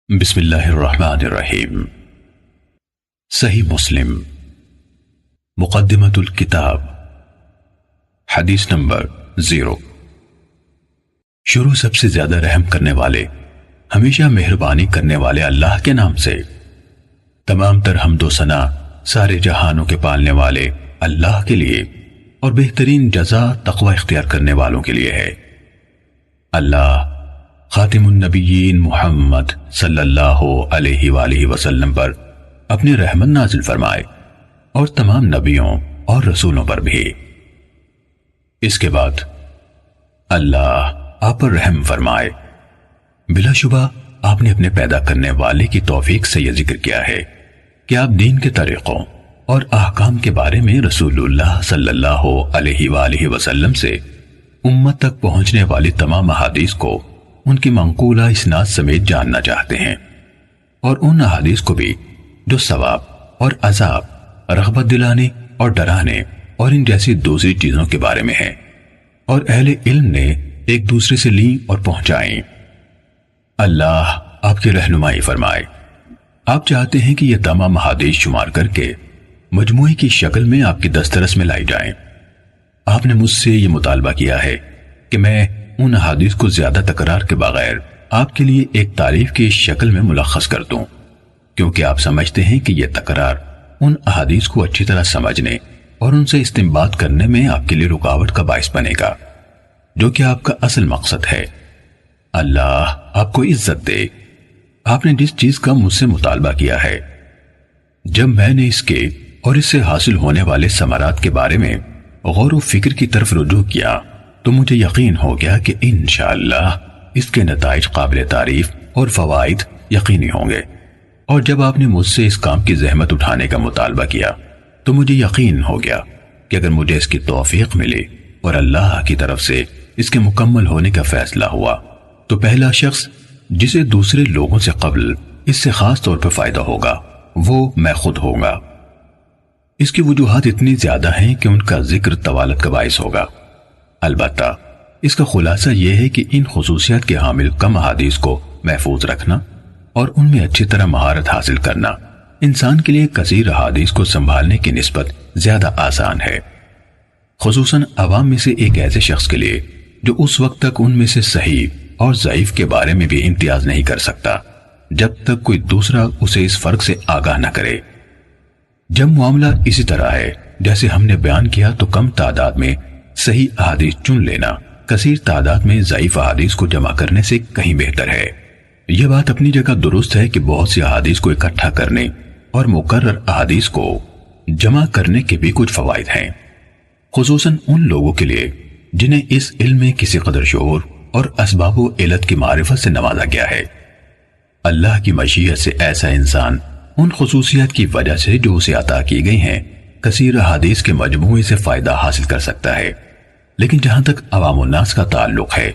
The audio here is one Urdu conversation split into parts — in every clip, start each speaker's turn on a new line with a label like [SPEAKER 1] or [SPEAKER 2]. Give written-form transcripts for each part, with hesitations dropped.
[SPEAKER 1] بسم اللہ الرحمن الرحیم۔ صحیح مسلم مقدمۃ الکتاب، حدیث نمبر 0۔ شروع سب سے زیادہ رحم کرنے والے، ہمیشہ مہربانی کرنے والے اللہ کے نام سے۔ تمام تر حمد و ثنا سارے جہانوں کے پالنے والے اللہ کے لیے اور بہترین جزا تقوی اختیار کرنے والوں کے لیے ہے۔ اللہ خاتم النبیین محمد صلی اللہ علیہ وآلہ وسلم پر اپنی رحمت نازل فرمائے اور تمام نبیوں اور رسولوں پر بھی۔ اس کے بعد اللہ آپ پر رحم فرمائے۔ بلا شبہ آپ نے اپنے پیدا کرنے والے کی توفیق سے یہ ذکر کیا ہے کہ آپ دین کے طریقوں اور احکام کے بارے میں رسول اللہ صلی اللہ علیہ وآلہ وسلم سے امت تک پہنچنے والی تمام احادیث کو ان کی منقولہ اسناد سمیت جاننا چاہتے ہیں، اور ان احادیث کو بھی جو ثواب اور عذاب، رغبت دلانے اور ڈرانے اور ان جیسی دوسری چیزوں کے بارے میں ہیں، اور اہل علم نے ایک دوسرے سے لیں اور پہنچائیں۔ اللہ آپ کی رہنمائی فرمائے۔ آپ چاہتے ہیں کہ یہ تمام احادیث شمار کر کے مجموعی کی شکل میں آپ کی دسترس میں لائی جائیں۔ آپ نے مجھ سے یہ مطالبہ کیا ہے کہ میں ان احادیث کو زیادہ تکرار کے بغیر آپ کے لیے ایک تعریف کی شکل میں ملخص کر دوں، کیونکہ آپ سمجھتے ہیں کہ یہ تکرار ان احادیث کو اچھی طرح سمجھنے اور ان سے استنباط کرنے میں آپ کے لیے رکاوٹ کا باعث بنے گا، جو کہ آپ کا اصل مقصد ہے۔ اللہ آپ کو عزت دے۔ آپ نے جس چیز کا مجھ سے مطالبہ کیا ہے، جب میں نے اس کے اور اس سے حاصل ہونے والے ثمرات کے بارے میں غور و فکر کی طرف رجوع کیا تو مجھے یقین ہو گیا کہ انشاءاللہ اس کے نتائج قابل تعریف اور فوائد یقینی ہوں گے۔ اور جب آپ نے مجھ سے اس کام کی زحمت اٹھانے کا مطالبہ کیا تو مجھے یقین ہو گیا کہ اگر مجھے اس کی توفیق ملے اور اللہ کی طرف سے اس کے مکمل ہونے کا فیصلہ ہوا تو پہلا شخص جسے دوسرے لوگوں سے قبل اس سے خاص طور پر فائدہ ہوگا وہ میں خود ہوں گا۔ اس کی وجوہات اتنی زیادہ ہیں کہ ان کا ذکر طوالت کا باعث ہوگا۔ البتہ اس کا خلاصہ یہ ہے کہ ان خصوصیات کے حامل کم احادیث کو محفوظ رکھنا اور ان میں اچھی طرح مہارت حاصل کرنا انسان کے لیے کثیر احادیث کو سنبھالنے کی نسبت زیادہ آسان ہے، خصوصاً عوام میں سے ایک ایسے شخص کے لیے جو اس وقت تک ان میں سے صحیح اور ضعیف کے بارے میں بھی امتیاز نہیں کر سکتا جب تک کوئی دوسرا اسے اس فرق سے آگاہ نہ کرے۔ جب معاملہ اسی طرح ہے جیسے ہم نے بیان کیا تو کم تعداد میں صحیح احادیث چن لینا کثیر تعداد میں ضعیف احادیث کو جمع کرنے سے کہیں بہتر ہے۔ یہ بات اپنی جگہ درست ہے کہ بہت سی احادیث کو اکٹھا کرنے اور مکرر احادیث کو جمع کرنے کے بھی کچھ فوائد ہیں، خصوصاً ان لوگوں کے لیے جنہیں اس علم میں کسی قدر شعور اور اسباب و علت کی معرفت سے نوازا گیا ہے۔ اللہ کی مشیت سے ایسا انسان ان خصوصیات کی وجہ سے جو اسے عطا کی گئی ہیں کثیر احادیث کے مجموعے سے فائدہ حاصل کر سکتا ہے، لیکن جہاں تک عوام الناس کا تعلق ہے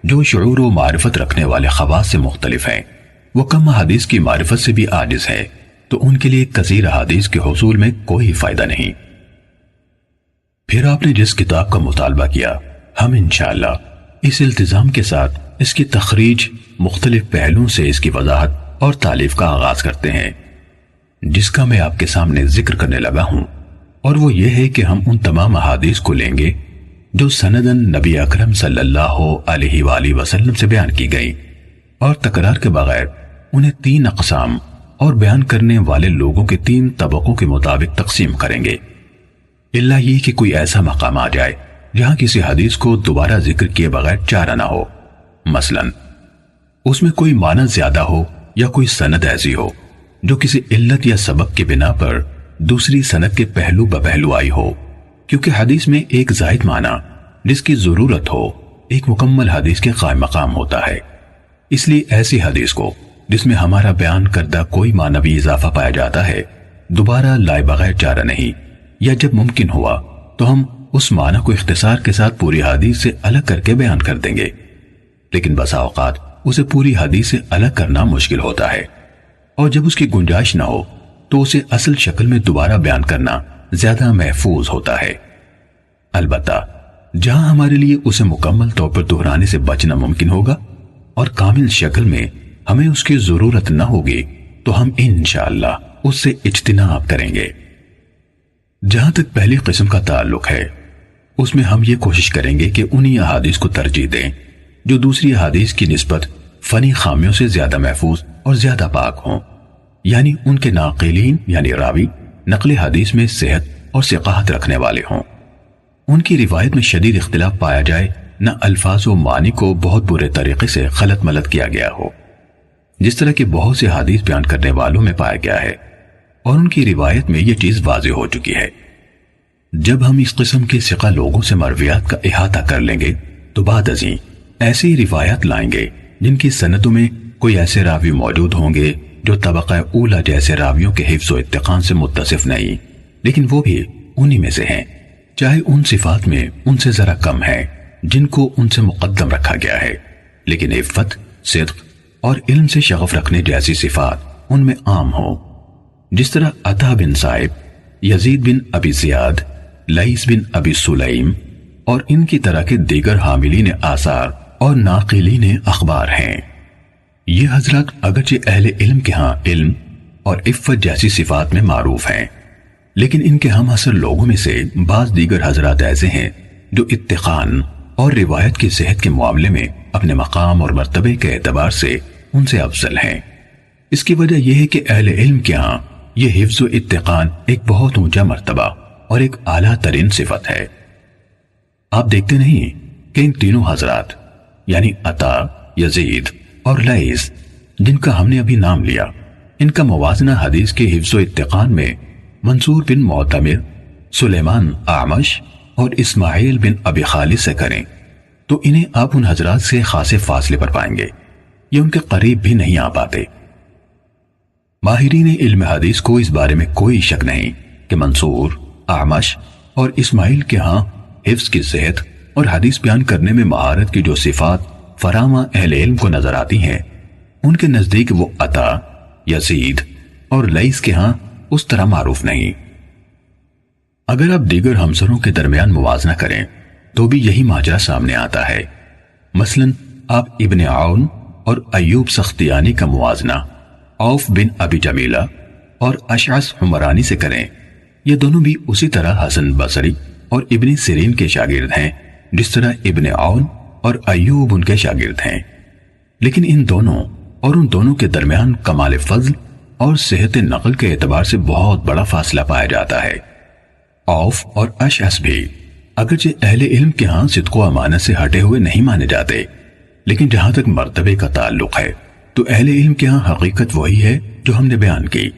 [SPEAKER 1] جو شعور و معرفت رکھنے والے خواص سے مختلف ہیں، وہ کم احادیث کی معرفت سے بھی عاجز ہیں، تو ان کے لیے کثیر احادیث کے حصول میں کوئی فائدہ نہیں۔ پھر آپ نے جس کتاب کا مطالبہ کیا، ہم انشاءاللہ اس التزام کے ساتھ اس کی تخریج مختلف پہلوؤں سے اس کی وضاحت اور تالیف کا آغاز کرتے ہیں، جس کا میں آپ کے سامنے ذکر کرنے لگا ہوں، اور وہ یہ ہے کہ ہم ان تمام احادیث کو لیں گے جو سنداً نبی اکرم صلی اللہ علیہ وآلہ وسلم سے بیان کی گئی، اور تکرار کے بغیر انہیں 3 اقسام اور بیان کرنے والے لوگوں کے 3 طبقوں کے مطابق تقسیم کریں گے، الا یہ کہ کوئی ایسا مقام آ جائے جہاں کسی حدیث کو دوبارہ ذکر کیے بغیر چارہ نہ ہو، مثلا اس میں کوئی معنی زیادہ ہو یا کوئی سند ایسی ہو جو کسی علت یا سبب کی بنا پر دوسری سند کے پہلو بپہلو آئی ہو، کیونکہ حدیث میں ایک زائد معنی جس کی ضرورت ہو ایک مکمل حدیث کے قائم مقام ہوتا ہے۔ اس لیے ایسی حدیث کو جس میں ہمارا بیان کردہ کوئی معنوی اضافہ پایا جاتا ہے دوبارہ لائے بغیر چارہ نہیں، یا جب ممکن ہوا تو ہم اس معنی کو اختصار کے ساتھ پوری حدیث سے الگ کر کے بیان کر دیں گے، لیکن بسا اوقات اسے پوری حدیث سے الگ کرنا مشکل ہوتا ہے، اور جب اس کی گنجائش نہ ہو تو اسے اصل شکل میں دوبارہ بیان کرنا زیادہ محفوظ ہوتا ہے۔ البتہ جہاں ہمارے لیے اسے مکمل طور پر دہرانے سے بچنا ممکن ہوگا اور کامل شکل میں ہمیں اس کی ضرورت نہ ہوگی تو ہم انشاءاللہ اس سے اجتناب کریں گے۔ جہاں تک پہلی قسم کا تعلق ہے اس میں ہم یہ کوشش کریں گے کہ انہی احادیث کو ترجیح دیں جو دوسری احادیث کی نسبت فنی خامیوں سے زیادہ محفوظ اور زیادہ پاک ہوں، یعنی ان کے ناقلین یعنی راوی نقل حدیث میں صحت اور ثقاہت رکھنے والے ہوں، ان کی روایت میں شدید اختلاف پایا جائے، نہ الفاظ و معنی کو بہت برے طریقے سے غلط ملت کیا گیا ہو جس طرح کے بہت سے حدیث بیان کرنے والوں میں پایا گیا ہے، اور ان کی روایت میں یہ چیز واضح ہو چکی ہے۔ جب ہم اس قسم کے ثقہ لوگوں سے مرویات کا احاطہ کر لیں گے تو بعد ازیں ایسی روایات لائیں گے جن کی سندوں میں کوئی ایسے راوی موجود ہوں گے جو طبقہ اولا جیسے راویوں کے حفظ و اتقان سے متصف نہیں، لیکن وہ بھی انہی میں سے ہیں، چاہے ان صفات میں ان سے ذرا کم ہے جن کو ان سے مقدم رکھا گیا ہے، لیکن عفت، صدق اور علم سے شغف رکھنے جیسی صفات ان میں عام ہوں، جس طرح عطا بن صائب، یزید بن ابی زیاد، لیث بن ابی سلیم اور ان کی طرح کے دیگر حاملین آثار اور ناقلین اخبار ہیں۔ یہ حضرات اگرچہ اہل علم کے ہاں علم اور عفت جیسی صفات میں معروف ہیں، لیکن ان کے ہم عصر لوگوں میں سے بعض دیگر حضرات ایسے ہیں جو اتقان اور روایت کی صحت کے معاملے میں اپنے مقام اور مرتبے کے اعتبار سے ان سے افضل ہیں۔ اس کی وجہ یہ ہے کہ اہل علم کے ہاں یہ حفظ و اتقان ایک بہت اونچا مرتبہ اور ایک اعلیٰ ترین صفت ہے۔ آپ دیکھتے نہیں کہ ان تینوں حضرات یعنی عطا، یزید اور لیث جن کا ہم نے ابھی نام لیا، ان کا موازنہ حدیث کے حفظ و اتقان میں منصور بن معتمر، سلیمان اعمش اور اسماعیل بن ابی خالد سے کریں تو انہیں آپ ان حضرات سے خاصے فاصلے پر پائیں گے، یہ ان کے قریب بھی نہیں آ پاتے۔ ماہرین علم حدیث کو اس بارے میں کوئی شک نہیں کہ منصور، اعمش اور اسماعیل کے ہاں حفظ کی صحت اور حدیث بیان کرنے میں مہارت کی جو صفات فراواں اہل علم کو نظر آتی ہیں، ان کے نزدیک وہ عطا، یزید اور لیث کے ہاں اس طرح معروف نہیں۔ اگر آپ دیگر ہمسروں کے درمیان موازنہ کریں تو بھی یہی ماجرا سامنے آتا ہے۔ مثلا آپ ابن عون اور ایوب سختیانی کا موازنہ عوف بن ابی جمیلہ اور اشعث حمرانی سے کریں، یہ دونوں بھی اسی طرح حسن بصری اور ابن سیرین کے شاگرد ہیں جس طرح ابن عون اور ایوب ان کے شاگرد ہیں، لیکن ان دونوں اور ان دونوں کے درمیان کمال فضل اور صحت نقل کے اعتبار سے بہت بڑا فاصلہ پایا جاتا ہے۔ عوف اور اشعث بھی اگرچہ اہل علم کے ہاں صدق و امانت سے ہٹے ہوئے نہیں مانے جاتے، لیکن جہاں تک مرتبے کا تعلق ہے تو اہل علم کے ہاں حقیقت وہی ہے جو ہم نے بیان کی۔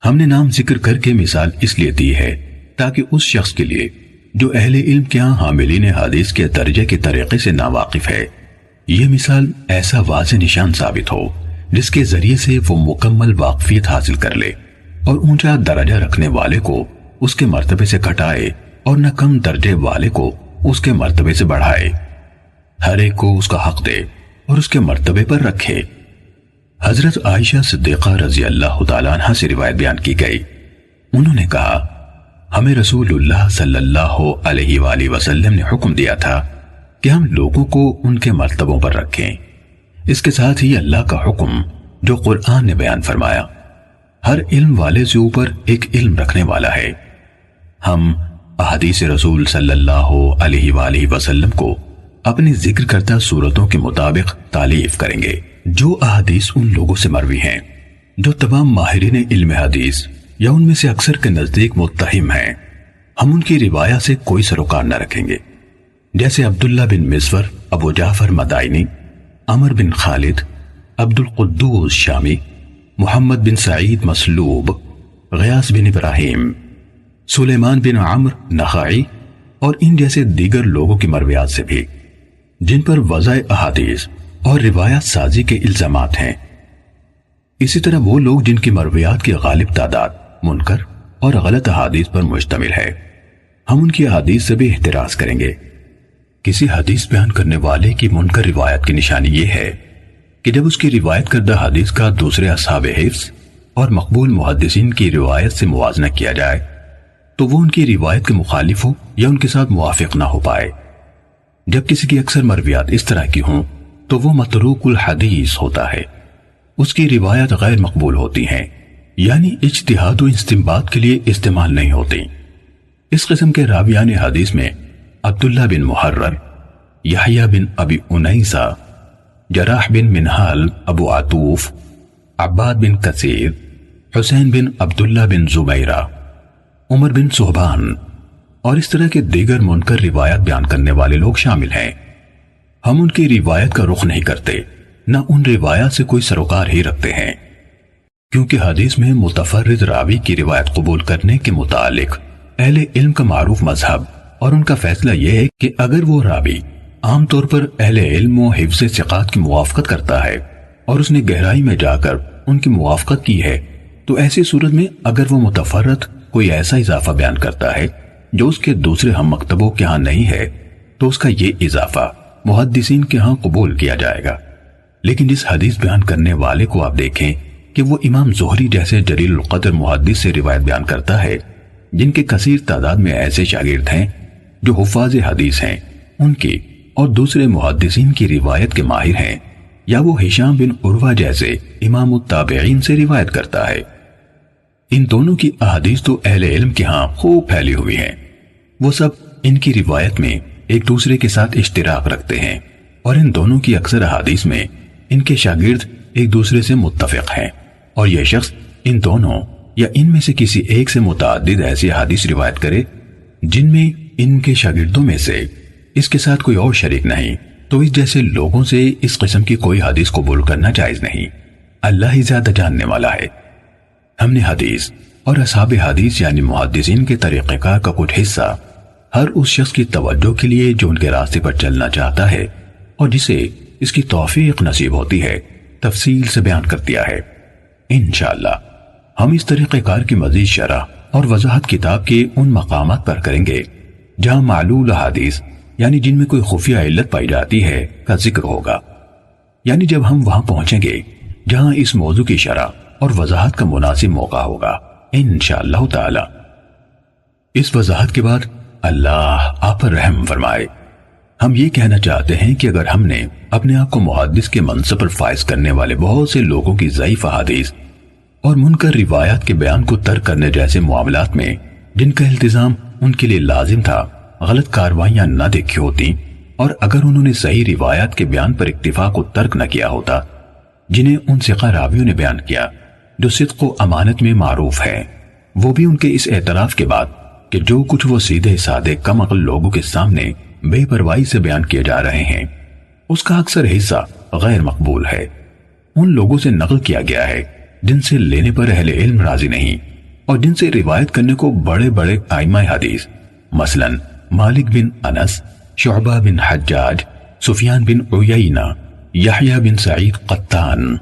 [SPEAKER 1] ہم نے نام ذکر کر کے مثال اس لیے دی ہے تاکہ اس شخص کے لیے جو اہل علم کے ہاں حاملین حدیث کے درجے کے طریقے سے ناواقف ہے، یہ مثال ایسا واضح نشان ثابت ہو جس کے ذریعے سے وہ مکمل واقفیت حاصل کر لے اور اونچا درجہ رکھنے والے کو اس کے مرتبے سے گھٹائے اور نہ کم درجے والے کو اس کے مرتبے سے بڑھائے، ہر ایک کو اس کا حق دے اور اس کے مرتبے پر رکھے۔ حضرت عائشہ صدیقہ رضی اللہ تعالیٰ عنہ سے روایت بیان کی گئی، انہوں نے کہا ہمیں رسول اللہ صلی اللہ علیہ وآلہ وسلم نے حکم دیا تھا کہ ہم لوگوں کو ان کے مرتبوں پر رکھیں۔ اس کے ساتھ ہی اللہ کا حکم جو قرآن نے بیان فرمایا، ہر علم والے سے اوپر ایک علم رکھنے والا ہے۔ ہم احادیث رسول صلی اللہ علیہ وآلہ وسلم کو اپنی ذکر کردہ صورتوں کے مطابق تالیف کریں گے۔ جو احادیث ان لوگوں سے مروی ہیں جو تمام ماہرین علم حدیث یا ان میں سے اکثر کے نزدیک متہم ہیں، ہم ان کی روایت سے کوئی سروکار نہ رکھیں گے، جیسے عبداللہ بن مسور، ابو جعفر مدائنی، عمر بن خالد، عبد القدوس شامی، محمد بن سعید مسلوب، غیاث بن ابراہیم، سلیمان بن عمرو نخعی اور ان جیسے دیگر لوگوں کی مرویات سے بھی جن پر وضع احادیث اور روایات سازی کے الزامات ہیں۔ اسی طرح وہ لوگ جن کی مرویات کی غالب تعداد منکر اور غلط احادیث پر مشتمل ہے، ہم ان کی احادیث سے بھی احتراز کریں گے۔ کسی حدیث بیان کرنے والے کی منکر روایت کی نشانی یہ ہے کہ جب اس کی روایت کردہ حدیث کا دوسرے اصحاب حفظ اور مقبول محدثین کی روایت سے موازنہ کیا جائے تو وہ ان کی روایت کے مخالف ہو یا ان کے ساتھ موافق نہ ہو پائے۔ جب کسی کی اکثر مرویات اس طرح کی ہوں تو وہ متروک الحدیث ہوتا ہے، اس کی روایت غیر مقبول ہوتی ہیں، یعنی اجتہاد و استنباط کے لیے استعمال نہیں ہوتی۔ اس قسم کے راویان حدیث میں عبداللہ بن محرر، یحییٰ بن ابی انیسہ، جراح بن منہال ابو عطوف، عباد بن کثیر، حسین بن عبداللہ بن زبیرہ، عمر بن صہبان اور اس طرح کے دیگر منکر روایت بیان کرنے والے لوگ شامل ہیں۔ ہم ان کی روایت کا رخ نہیں کرتے، نہ ان روایات سے کوئی سروکار ہی رکھتے ہیں، کیونکہ حدیث میں متفرد راوی کی روایت قبول کرنے کے متعلق اہل علم کا معروف مذہب اور ان کا فیصلہ یہ ہے کہ اگر وہ راوی عام طور پر اہل علم و حفظ ثقات کی موافقت کرتا ہے اور اس نے گہرائی میں جا کر ان کی موافقت کی ہے، تو ایسی صورت میں اگر وہ متفرد کوئی ایسا اضافہ بیان کرتا ہے جو اس کے دوسرے ہم مکتبوں کے ہاں نہیں ہے، تو اس کا یہ اضافہ محدثین کے ہاں قبول کیا جائے گا۔ لیکن جس حدیث بیان کرنے والے کو آپ دیکھیں کہ وہ امام زہری جیسے جلیل القدر محدث سے روایت بیان کرتا ہے، جن کے کثیر تعداد میں ایسے شاگرد ہیں جو حفاظ حدیث ہیں، ان کی اور دوسرے محدثین کی روایت کے ماہر ہیں، یا وہ ہشام بن عروہ جیسے امام التابعین سے روایت کرتا ہے، ان دونوں کی احادیث تو اہل علم کے ہاں خوب پھیلی ہوئی ہیں، وہ سب ان کی روایت میں ایک دوسرے کے ساتھ اشتراک رکھتے ہیں، اور ان دونوں کی اکثر احادیث میں ان کے شاگرد ایک دوسرے سے متفق ہیں، اور یہ شخص ان دونوں یا ان میں سے کسی ایک سے متعدد ایسی حدیث روایت کرے جن میں ان کے شاگردوں میں سے اس کے ساتھ کوئی اور شریک نہیں، تو اس جیسے لوگوں سے اس قسم کی کوئی حدیث قبول کرنا جائز نہیں۔ اللہ ہی زیادہ جاننے والا ہے۔ ہم نے حدیث اور اصحاب حدیث یعنی محدثین کے طریقہ کار کا کچھ حصہ ہر اس شخص کی توجہ کے لیے جو ان کے راستے پر چلنا چاہتا ہے اور جسے اس کی توفیق نصیب ہوتی ہے تفصیل سے بیان کر دیا ہے۔ انشاءاللہ ہم اس طریقہ کار کی مزید شرح اور وضاحت کتاب کے ان مقامات پر کریں گے جہاں معلول حدیث یعنی جن میں کوئی خفیہ علت پائی جاتی ہے کا ذکر ہوگا، یعنی جب ہم وہاں پہنچیں گے جہاں اس موضوع کی شرح اور وضاحت کا مناسب موقع ہوگا انشاءاللہ تعالی۔ اس وضاحت کے بعد اللہ آپ پر رحم فرمائے۔ ہم یہ کہنا چاہتے ہیں کہ اگر ہم نے اپنے آپ کو محدث کے منصب پر فائز کرنے والے بہت سے لوگوں کی ضعیف احادیث اور منکر روایات کے بیان کو ترک کرنے جیسے معاملات میں جن کا التزام ان کے لیے لازم تھا غلط کاروائیاں نہ دیکھی ہوتی، اور اگر انہوں نے صحیح روایات کے بیان پر اکتفا کو ترک نہ کیا ہوتا جنہیں ان ثقہ راویوں نے بیان کیا جو صدق و امانت میں معروف ہے، وہ بھی ان کے اس اعتراف کے بعد کہ جو کچھ وہ سیدھے سادے کم عقل لوگوں کے سامنے بے پرواہی سے بیان کیے جا رہے ہیں اس کا اکثر حصہ غیر مقبول ہے، ان لوگوں سے نقل کیا گیا ہے جن سے لینے پر اہل علم راضی نہیں اور جن سے روایت کرنے کو بڑے بڑے ائمہ حدیث مثلا مالک بن انس، شعبہ بن حجاج، سفیان بن عیینہ، یحییٰ بن سعید قطان،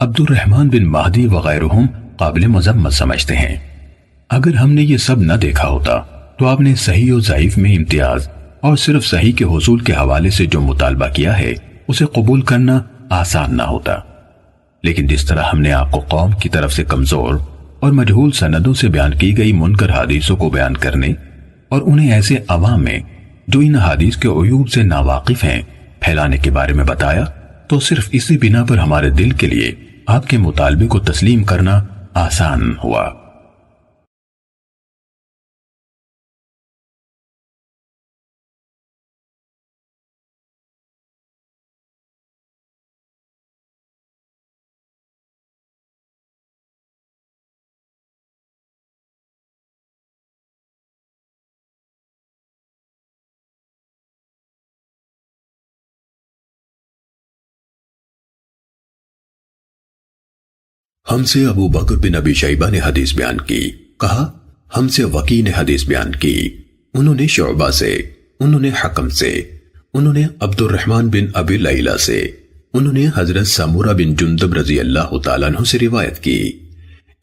[SPEAKER 1] عبد الرحمن بن مہدی وغیرہم قابل مذمت سمجھتے ہیں۔ اگر ہم نے یہ سب نہ دیکھا ہوتا تو آپ نے صحیح و ضعیف میں امتیاز اور صرف صحیح کے حصول کے حوالے سے جو مطالبہ کیا ہے اسے قبول کرنا آسان نہ ہوتا، لیکن جس طرح ہم نے آپ کو قوم کی طرف سے کمزور اور مجہول سندوں سے بیان کی گئی منکر حدیثوں کو بیان کرنے اور انہیں ایسے عوام میں جو ان حدیث کے عیوب سے ناواقف ہیں پھیلانے کے بارے میں بتایا، تو صرف اسی بنا پر ہمارے دل کے لیے آپ کے مطالبے کو تسلیم کرنا آسان ہوا۔ ہم سے ابو بکر بن ابی شیبہ نے حدیث بیان کی، کہا ہم سے وکی نے حدیث بیان کی، انہوں نے شعبہ سے، انہوں نے حکم سے، انہوں نے عبد الرحمن بن ابی لیلہ سے، انہوں نے حضرت سمورہ بن جندب رضی اللہ تعالیٰ عنہ سے روایت کی۔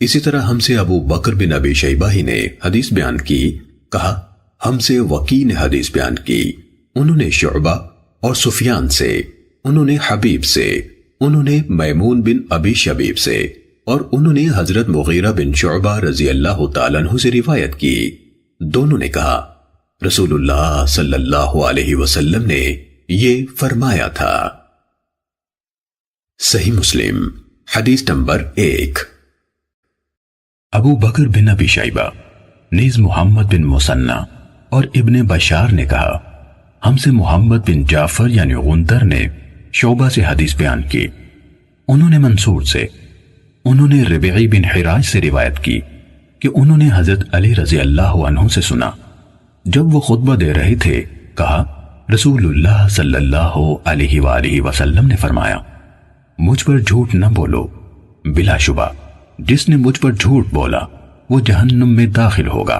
[SPEAKER 1] اسی طرح ہم سے ابو بکر بن ابی شیبہ ہی نے حدیث بیان کی، کہا ہم سے وکی نے حدیث بیان کی، انہوں نے شعبہ اور سفیان سے، انہوں نے حبیب سے، انہوں نے میمون بن ابی شبیب سے، اور انہوں نے حضرت مغیرہ بن شعبہ رضی اللہ تعالیٰ عنہ سے روایت کی۔ دونوں نے کہا رسول اللہ صلی اللہ علیہ وسلم نے یہ فرمایا تھا۔
[SPEAKER 2] صحیح مسلم حدیث نمبر 1۔
[SPEAKER 1] ابو بکر بن ابی شیبہ نیز محمد بن مثنی اور ابن بشار نے کہا، ہم سے محمد بن جعفر یعنی غندر نے شعبہ سے حدیث بیان کی، انہوں نے منصور سے، انہوں نے ربعی بن حراج سے روایت کی کہ انہوں نے حضرت علی رضی اللہ عنہ سے سنا، جب وہ خطبہ دے رہے تھے کہا، رسول اللہ صلی اللہ علیہ وآلہ وسلم نے فرمایا، مجھ پر جھوٹ نہ بولو، بلا شبہ جس نے مجھ پر جھوٹ بولا وہ جہنم میں داخل ہوگا۔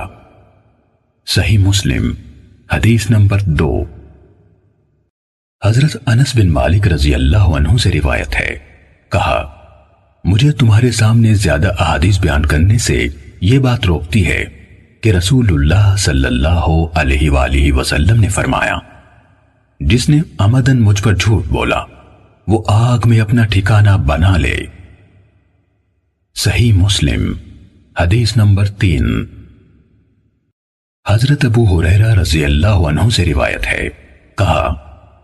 [SPEAKER 1] صحیح مسلم حدیث نمبر 2۔ حضرت انس بن مالک رضی اللہ عنہ سے روایت ہے، کہا، مجھے تمہارے سامنے زیادہ احادیث بیان کرنے سے یہ بات روکتی ہے کہ رسول اللہ صلی اللہ علیہ وآلہ وسلم نے فرمایا، جس نے عمدن مجھ پر جھوٹ بولا وہ آگ میں اپنا ٹھکانہ بنا لے۔ صحیح مسلم حدیث نمبر 3۔ حضرت ابو ہریرہ رضی اللہ عنہ سے روایت ہے، کہا،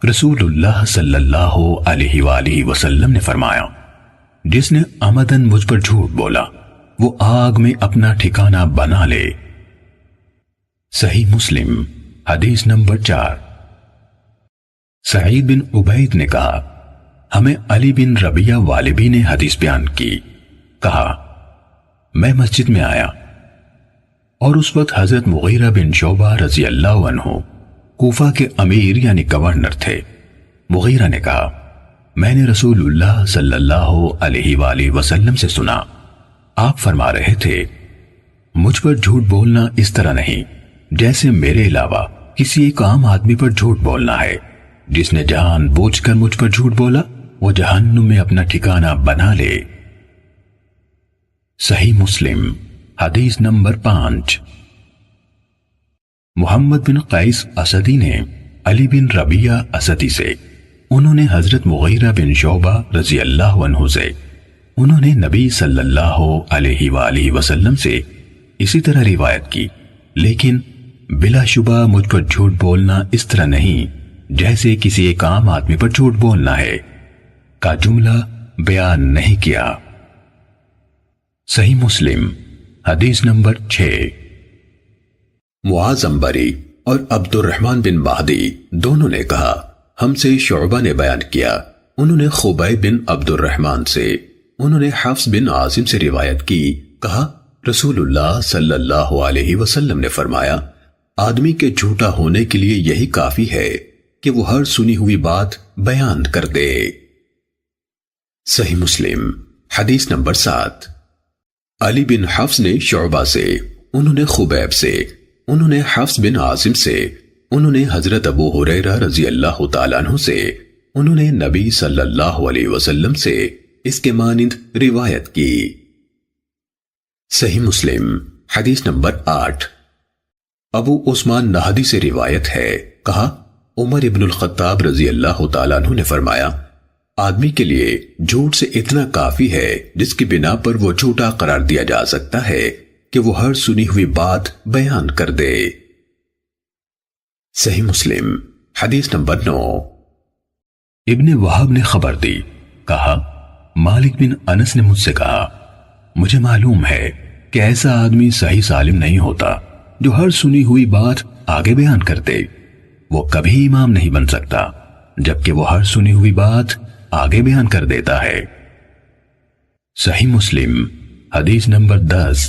[SPEAKER 1] رسول اللہ صلی اللہ علیہ وآلہ وسلم نے فرمایا، جس نے عمدن مجھ پر جھوٹ بولا وہ آگ میں اپنا ٹھکانہ بنا لے۔ صحیح مسلم حدیث نمبر 4۔ سعید بن عبید نے کہا، ہمیں علی بن ربیہ والبی نے حدیث بیان کی، کہا، میں مسجد میں آیا اور اس وقت حضرت مغیرہ بن شعبہ رضی اللہ عنہ کوفہ کے امیر یعنی گورنر تھے۔ مغیرہ نے کہا، میں نے رسول اللہ صلی اللہ علیہ وآلہ وسلم سے سنا، آپ فرما رہے تھے، مجھ پر جھوٹ بولنا اس طرح نہیں جیسے میرے علاوہ کسی ایک عام آدمی پر جھوٹ بولنا ہے، جس نے جان بوجھ کر مجھ پر جھوٹ بولا وہ جہنم میں اپنا ٹھکانہ بنا لے۔ صحیح مسلم حدیث نمبر 5۔ محمد بن قیس اسدی نے علی بن ربیہ اسدی سے، انہوں نے حضرت مغیرہ بن شعبہ رضی اللہ عنہ سے، انہوں نے نبی صلی اللہ علیہ وآلہ وسلم سے اسی طرح روایت کی، لیکن بلا شبہ مجھ پر جھوٹ بولنا اس طرح نہیں جیسے کسی ایک عام آدمی پر جھوٹ بولنا ہے کا جملہ بیان نہیں کیا۔ صحیح مسلم حدیث نمبر 6۔
[SPEAKER 2] معاذ عنبری اور عبد الرحمن بن مہدی دونوں نے کہا، ہم سے شعبہ نے بیان کیا، انہوں نے خبیب بن عبد الرحمن سے، انہوں نے حفص بن عاصم سے روایت کی، کہا، رسول اللہ صلی اللہ علیہ وسلم نے فرمایا، آدمی کے جھوٹا ہونے کے لیے یہی کافی ہے کہ وہ ہر سنی ہوئی بات بیان کر دے۔ صحیح مسلم حدیث نمبر 7۔ علی بن حفص نے شعبہ سے، انہوں نے خبیب سے، انہوں نے حفص بن عاصم سے، انہوں نے حضرت ابو ہریرہ رضی اللہ تعالیٰ عنہ سے، انہوں نے نبی صلی اللہ علیہ وسلم سے اس کے مانند روایت کی۔ صحیح مسلم حدیث نمبر 8۔ ابو عثمان نہدی سے روایت ہے، کہا، عمر ابن الخطاب رضی اللہ تعالیٰ عنہ نے فرمایا، آدمی کے لیے جھوٹ سے اتنا کافی ہے جس کی بنا پر وہ جھوٹا قرار دیا جا سکتا ہے کہ وہ ہر سنی ہوئی بات بیان کر دے۔ صحیح مسلم حدیث نمبر 9۔
[SPEAKER 1] ابن وہب نے خبر دی، کہا، مالک بن انس نے مجھ سے کہا، مجھے معلوم ہے کہ ایسا آدمی صحیح سالم نہیں ہوتا جو ہر سنی ہوئی بات آگے بیان کر دے، وہ کبھی امام نہیں بن سکتا جبکہ وہ ہر سنی ہوئی بات آگے بیان کر دیتا ہے۔ صحیح مسلم حدیث نمبر 10۔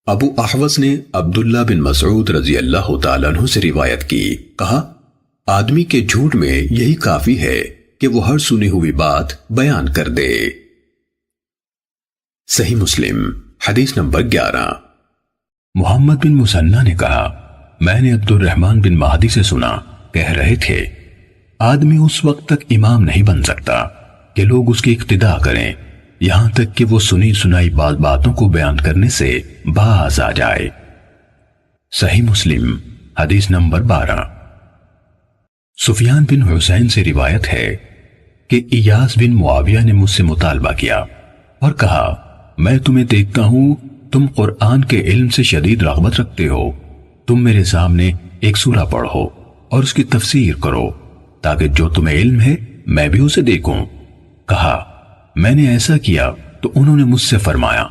[SPEAKER 2] ابو احوص نے عبداللہ بن مسعود رضی اللہ تعالیٰ عنہ سے روایت کی، کہا، آدمی کے جھوٹ میں یہی کافی ہے کہ وہ ہر سنی ہوئی بات بیان کر دے۔ صحیح مسلم حدیث نمبر 11۔
[SPEAKER 1] محمد بن مثنی نے کہا، میں نے عبد الرحمن بن مہدی سے سنا، کہہ رہے تھے، آدمی اس وقت تک امام نہیں بن سکتا کہ لوگ اس کی اقتداء کریں یہاں تک کہ وہ سنی سنائی باتوں کو بیان کرنے سے باز آ جائے۔ صحیح مسلم حدیث نمبر 12۔ سفیان بن حسین سے روایت ہے کہ ایاس بن معاویہ نے مجھ سے مطالبہ کیا اور کہا، میں تمہیں دیکھتا ہوں تم قرآن کے علم سے شدید رغبت رکھتے ہو، تم میرے سامنے ایک سورہ پڑھو اور اس کی تفسیر کرو تاکہ جو تمہیں علم ہے میں بھی اسے دیکھوں؟ کہا میں نے ایسا کیا تو انہوں نے مجھ سے فرمایا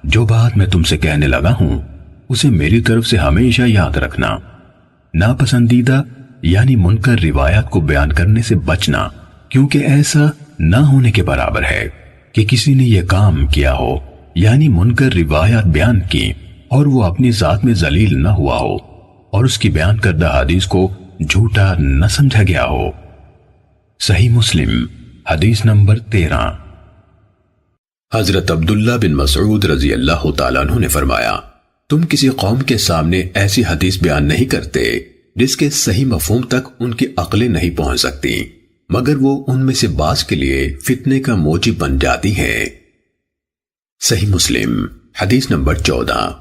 [SPEAKER 1] جو بات میں تم سے کہنے لگا ہوں اسے میری طرف سے ہمیشہ یاد رکھنا، ناپسندیدہ یعنی منکر روایات کو بیان کرنے سے بچنا، کیونکہ ایسا نہ ہونے کے برابر ہے کہ کسی نے یہ کام کیا ہو یعنی منکر روایات بیان کی اور وہ اپنی ذات میں ذلیل نہ ہوا ہو اور اس کی بیان کردہ حدیث کو جھوٹا نہ سمجھا گیا ہو۔ صحیح مسلم حدیث نمبر 13۔
[SPEAKER 2] حضرت عبداللہ بن مسعود رضی اللہ تعالیٰ عنہ نے فرمایا تم کسی قوم کے سامنے ایسی حدیث بیان نہیں کرتے جس کے صحیح مفہوم تک ان کی عقلیں نہیں پہنچ سکتی مگر وہ ان میں سے بعض کے لیے فتنے کا موجب بن جاتی ہیں۔ صحیح مسلم حدیث نمبر 14۔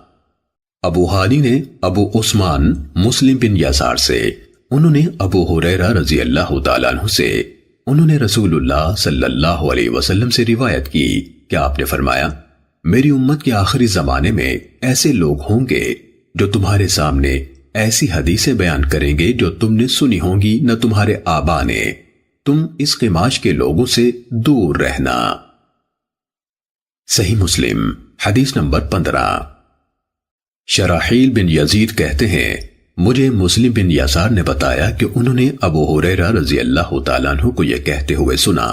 [SPEAKER 2] ابو حانی نے ابو عثمان مسلم بن یسار سے، انہوں نے ابو ہریرہ رضی اللہ تعالیٰ عنہ سے، انہوں نے رسول اللہ صلی اللہ علیہ وسلم سے روایت کی کہ آپ نے فرمایا میری امت کے آخری زمانے میں ایسے لوگ ہوں گے جو تمہارے سامنے ایسی حدیثیں بیان کریں گے جو تم نے سنی ہوں گی نہ تمہارے آبا نے، تم اس قماش کے لوگوں سے دور رہنا۔ صحیح مسلم حدیث نمبر 15۔ شراحیل بن یزید کہتے ہیں مجھے مسلم بن یسار نے بتایا کہ انہوں نے ابو ہریرہ رضی اللہ تعالیٰ عنہ کو یہ کہتے ہوئے سنا